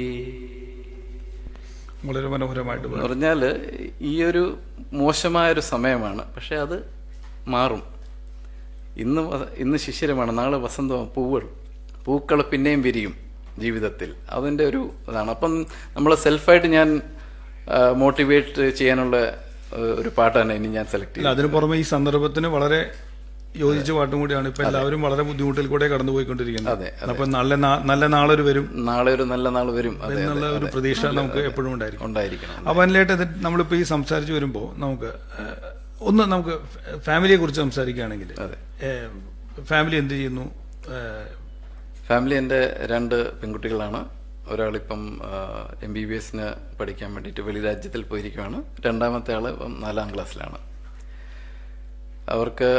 വളരെ മനോഹരമായിട്ട് എന്ന് പറഞ്ഞാൽ ഈ ഒരു മോശമായൊരു സമയമാണ്, പക്ഷെ അത് മാറും. ഇന്ന് ശിശിരമാണ്, നാളെ വസന്തമാണ്, പൂക്കൾ പിന്നെയും വിരിയും ജീവിതത്തിൽ. അതിൻ്റെ ഒരു ഇതാണ്. അപ്പം നമ്മളെ സെൽഫായിട്ട് ഞാൻ മോട്ടിവേറ്റ് ചെയ്യാനുള്ള ഒരു പാട്ടാണ് ഇനി ഞാൻ സെലക്ട് ചെയ്യുന്നത്. അതിന് പുറമെ ഈ സന്ദർഭത്തിന് വളരെ യോജിച്ച പാട്ടും കൂടിയാണ്. ഇപ്പൊ എല്ലാവരും വളരെ ബുദ്ധിമുട്ടിൽ കൂടെ കടന്നുപോയിക്കൊണ്ടിരിക്കുന്നത്. അപ്പൊ നല്ല നാളൊരു വരും, നാളെ ഒരു നല്ല നാൾ വരും എന്നുള്ള ഒരു പ്രതീക്ഷ നമുക്ക് എപ്പോഴും ഉണ്ടായിരിക്കണം. അപ്പൊ അതിലായിട്ട് നമ്മളിപ്പോ ഈ സംസാരിച്ചു വരുമ്പോൾ നമുക്ക് ഫാമിലിയെ കുറിച്ച് സംസാരിക്കുകയാണെങ്കിൽ, ഫാമിലി എന്ത് ചെയ്യുന്നു? ഫാമിലി എൻ്റെ 2 പെൺകുട്ടികളാണ്. ഒരാളിപ്പം MBBS പഠിക്കാൻ വേണ്ടിയിട്ട് വെളിരാജ്യത്തിൽ പോയിരിക്കുകയാണ്. രണ്ടാമത്തെ ആൾ ഇപ്പം 4ാം ക്ലാസ്സിലാണ്. അവർക്ക്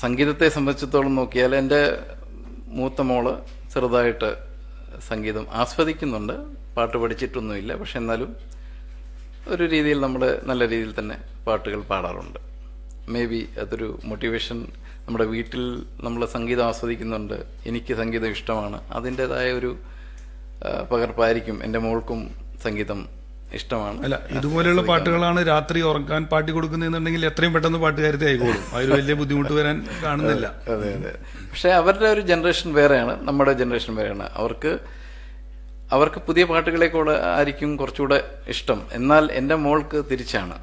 സംഗീതത്തെ സംബന്ധിച്ചിടത്തോളം നോക്കിയാൽ എൻ്റെ മൂത്ത മോള് ചെറുതായിട്ട് സംഗീതം ആസ്വദിക്കുന്നുണ്ട്, പാട്ട് പഠിച്ചിട്ടൊന്നുമില്ല. പക്ഷെ എന്നാലും ഒരു രീതിയിൽ നല്ല രീതിയിൽ തന്നെ പാട്ടുകൾ പാടാറുണ്ട്. മേ ബി അതൊരു മോട്ടിവേഷൻ. നമ്മുടെ വീട്ടിൽ നമ്മൾ സംഗീതം ആസ്വദിക്കുന്നുണ്ട്, എനിക്ക് സംഗീതം ഇഷ്ടമാണ്, അതിൻ്റെതായ ഒരു പകർപ്പായിരിക്കും എൻ്റെ മോൾക്കും സംഗീതം ഇഷ്ടമാണ്. അല്ല, ഇതുപോലെയുള്ള പാട്ടുകളാണ് രാത്രി ഉറക്കാൻ പാട്ടി കൊടുക്കുന്നതെന്നുണ്ടെങ്കിൽ എത്രയും പെട്ടെന്ന് പാട്ടുകാരത്തെ ആയിക്കോളും, അതിൽ വലിയ ബുദ്ധിമുട്ട് വരാൻ കാണുന്നില്ല. അതെ. പക്ഷെ അവരുടെ ഒരു ജനറേഷൻ വേറെയാണ്, നമ്മുടെ ജനറേഷൻ വേറെയാണ്. അവർക്ക് പുതിയ പാട്ടുകളെ കൂടെ ആയിരിക്കും കുറച്ചുകൂടെ ഇഷ്ടം. എന്നാൽ എൻ്റെ മോൾക്ക് തിരിച്ചാണ്.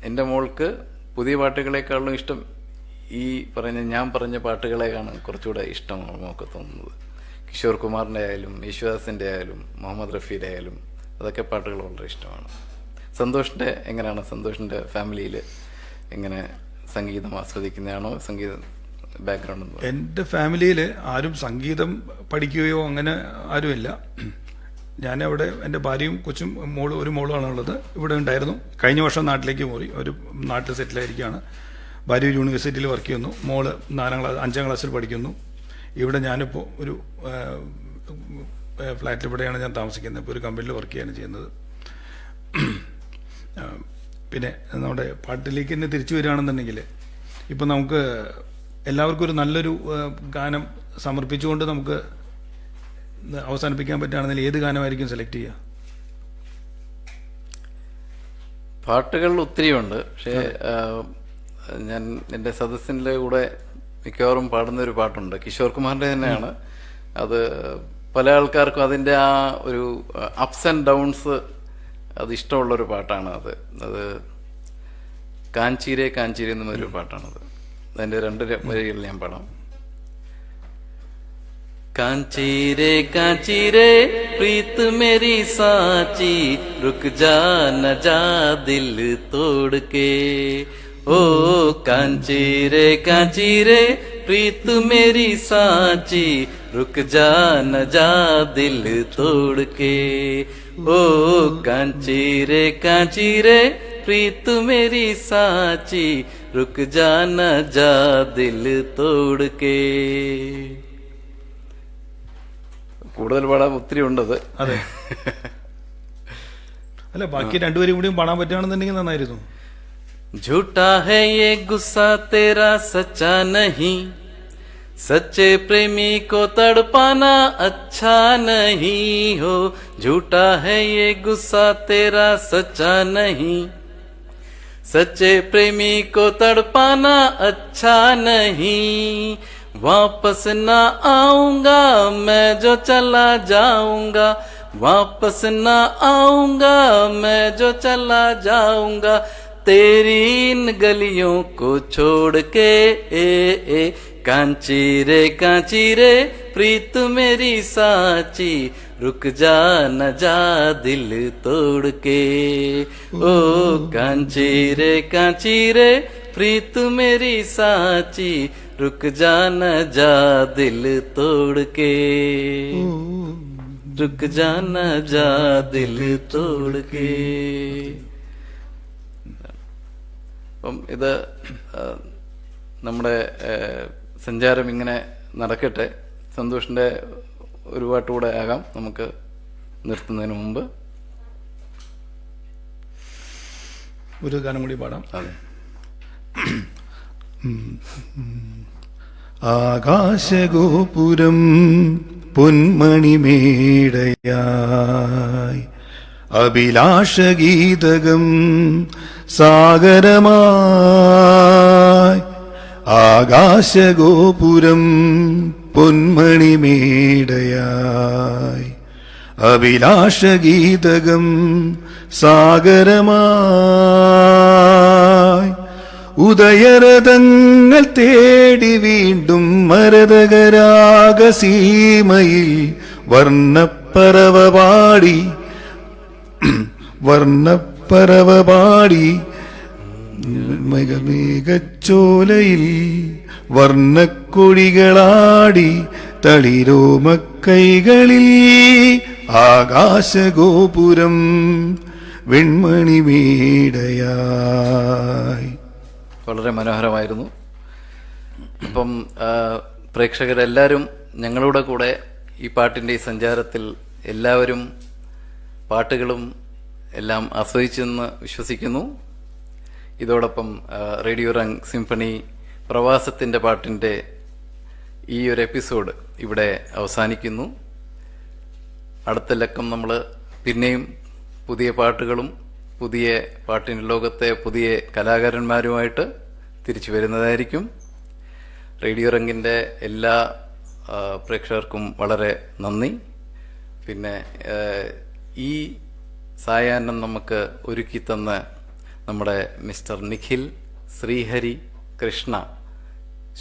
എൻ്റെ മോൾക്ക് പുതിയ പാട്ടുകളെക്കാളും ഇഷ്ടം ഞാൻ പറഞ്ഞ പാട്ടുകളെക്കാണ് കുറച്ചുകൂടെ ഇഷ്ടം നമുക്ക് തോന്നുന്നത്. കിഷോർ കുമാറിൻ്റെ ആയാലും യേശുദാസിൻ്റെ ആയാലും മുഹമ്മദ് റഫീയുടെ ആയാലും അതൊക്കെ പാട്ടുകൾ വളരെ ഇഷ്ടമാണ്. എങ്ങനെയാണ് സന്തോഷിൻ്റെ ഫാമിലിയിൽ എങ്ങനെ സംഗീതം ആസ്വദിക്കുന്നതാണോ സംഗീതം ബാക്ക്ഗ്രൗണ്ട്? എൻ്റെ ഫാമിലിയിൽ ആരും സംഗീതം പഠിക്കുകയോ അങ്ങനെ ആരുമില്ല. ഞാനവിടെ എൻ്റെ ഭാര്യയും കൊച്ചും ഒരു മോളുമാണുള്ളത്. ഇവിടെ ഉണ്ടായിരുന്നു. കഴിഞ്ഞ വർഷം നാട്ടിലേക്ക് പോയി, ഒരു നാട്ടിൽ സെറ്റിലായിരിക്കുകയാണ്. ഭാര്യ യൂണിവേഴ്സിറ്റിയിൽ വർക്ക് ചെയ്യുന്നു, മോള് 5ാം ക്ലാസ്സിൽ പഠിക്കുന്നു. ഇവിടെ ഞാനിപ്പോൾ ഒരു ഫ്ലാറ്റിൽ ഇവിടെയാണ് ഞാൻ താമസിക്കുന്നത്. ഇപ്പോൾ ഒരു കമ്പനിയിൽ വർക്ക് ചെയ്യാണ് ചെയ്യുന്നത്. പിന്നെ നമ്മുടെ പാട്ടിലേക്ക് തന്നെ തിരിച്ചു വരികയാണെന്നുണ്ടെങ്കിൽ, ഇപ്പം നമുക്ക് എല്ലാവർക്കും ഒരു നല്ലൊരു ഗാനം സമർപ്പിച്ചുകൊണ്ട് നമുക്ക് അവസാനിപ്പിക്കാൻ പറ്റുകയാണെങ്കിൽ ഏത് ഗാനമായിരിക്കും സെലക്ട് ചെയ്യുക? പാട്ടുകൾ ഒത്തിരിയുണ്ട്. പക്ഷേ ഞാൻ എൻ്റെ സദസ്സിൻ്റെ കൂടെ മിക്കവാറും പാടുന്ന ഒരു പാട്ടുണ്ട്, കിഷോർ കുമാറിൻ്റെ തന്നെയാണ്. അത് പല ആൾക്കാർക്കും അതിൻ്റെ ആ ഒരു അപ്സ് ആൻഡ് ഡൗൺസ് അത് ഇഷ്ടമുള്ളൊരു പാട്ടാണ്. അത് കാഞ്ചീരേ കാഞ്ചീരേ എന്നൊരു പാട്ടാണത്. അതിൻ്റെ 2 വരികൾ ഞാൻ പാടാം. कांचीरे कांचीरे प्रीत मेरी साची, रुक जा न जा दिल तोड़ के। ओ कांचीरे कांचीरे प्रीत मेरी साची, रुक जा न जा दिल तोड़ के। ओ कांचीरे कांचीरे प्रीत मेरी साची, रुक जा न जा दिल तोड़ के. കൂടുതൽ പാടാൻ ഒത്തിരി ഉണ്ടത്. അതെ. അല്ല, ബാക്കി 2 വരി കൂടിയും പാടാൻ പറ്റുകയാണെന്നുണ്ടെങ്കിൽ നന്നായിരുന്നു. झूठा है ये गुस्सा तेरा सच्चा नहीं, सच्चे प्रेमी को तड़पाना अच्छा नहीं हो. झूठा है ये गुस्सा तेरा सच्चा नहीं, सच्चे प्रेमी को तड़पाना अच्छा नहीं. वापस ना आऊंगा मैं जो चला जाऊंगा, वापस ना आऊंगा मैं जो चला जाऊंगा. तेरी इन गलियों को छोड़ के कांची रे प्रीत मेरी साची, रुक जा न जा दिल तोड़ के. ओ कांची रे प्रीत मेरी साची, रुक जा न जा दिल तोड़ के. रुक जा न जा दिल तोड़ के. അപ്പം ഇത് നമ്മുടെ സഞ്ചാരം ഇങ്ങനെ നടക്കട്ടെ. സന്തോഷിന്റെ ഒരു പാട്ടുകൂടെ ആകാം നമുക്ക് നിർത്തുന്നതിന് മുമ്പ്. ഒരു ഗാനം കൂടി പാടാം. അതെ. ആകാശഗോപുരം പൊന്മണിമേടയായി അഭിലാഷഗീതകം സാഗരമായി ആകാശഗോപുരം പൊന്മണിമേടയായി അഭിലാഷഗീതകം സാഗരമായി ഉദയരഥങ്ങൾ തേടി വീണ്ടും മരതകരാഗസീമയിൽ വർണ്ണപ്പറവ പാടി മേഘച്ചോലയിൽ വർണ്ണക്കൊടികളാടി തളിരോമക്കൈകളിൽ ആകാശഗോപുരം വെൺമണിമേടയായി. വളരെ മനോഹരമായിരുന്നു. അപ്പം പ്രേക്ഷകരെല്ലാവരും ഞങ്ങളുടെ കൂടെ ഈ പാട്ടിൻ്റെ ഈ സഞ്ചാരത്തിൽ എല്ലാവരും പാട്ടുകളും എല്ലാം ആസ്വദിച്ചെന്ന് വിശ്വസിക്കുന്നു. ഇതോടൊപ്പം റേഡിയോ റംഗ് സിംഫണി പ്രവാസത്തിൻ്റെ പാട്ടിൻ്റെ ഈ ഒരു എപ്പിസോഡ് ഇവിടെ അവസാനിക്കുന്നു. അടുത്ത ലക്കം നമ്മൾ പിന്നെയും പുതിയ പാട്ടുകളും പുതിയ പാട്ടിൻ്റെ ലോകത്തെ പുതിയ കലാകാരന്മാരുമായിട്ട് തിരിച്ചു വരുന്നതായിരിക്കും. റേഡിയോ റംഗിൻ്റെ എല്ലാ പ്രേക്ഷകർക്കും വളരെ നന്ദി. പിന്നെ ഈ സായാഹ്നം നമുക്ക് ഒരുക്കി തന്ന നമ്മുടെ മിസ്റ്റർ നിഖിൽ, ശ്രീഹരി, കൃഷ്ണ,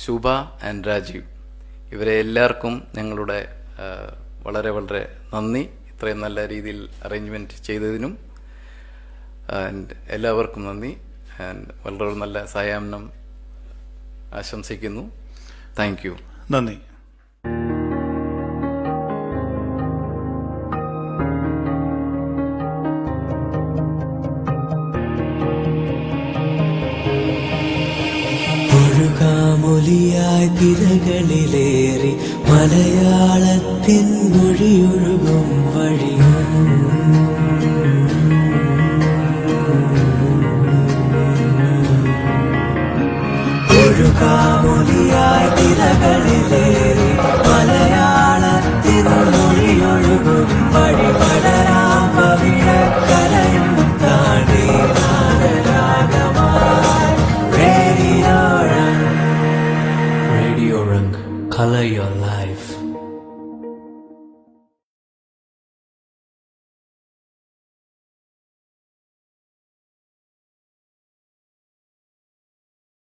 ശുഭ ആൻഡ് രാജീവ്, ഇവരെ എല്ലാവർക്കും ഞങ്ങളുടെ വളരെ വളരെ നന്ദി. ഇത്രയും നല്ല രീതിയിൽ അറേഞ്ച്മെൻറ്റ് ചെയ്തതിനും എല്ലാവർക്കും നന്ദി. വളരെ നല്ല സായാഹ്നം ആശംസിക്കുന്നു. Thank you. നന്ദി. ഒഴുകാമൊലിയായി തിരകളിലേറി മലയാളത്തിൻ മൊഴിയൊഴുകും വഴിയും ഒഴുകാമൊലിയായി തിരകളിലേറി മലയാളത്തിൻ മൊഴിയൊഴുകും വഴി പടരാം പവിഴക്കരയും താണ്ടി Radio Rung, color your life.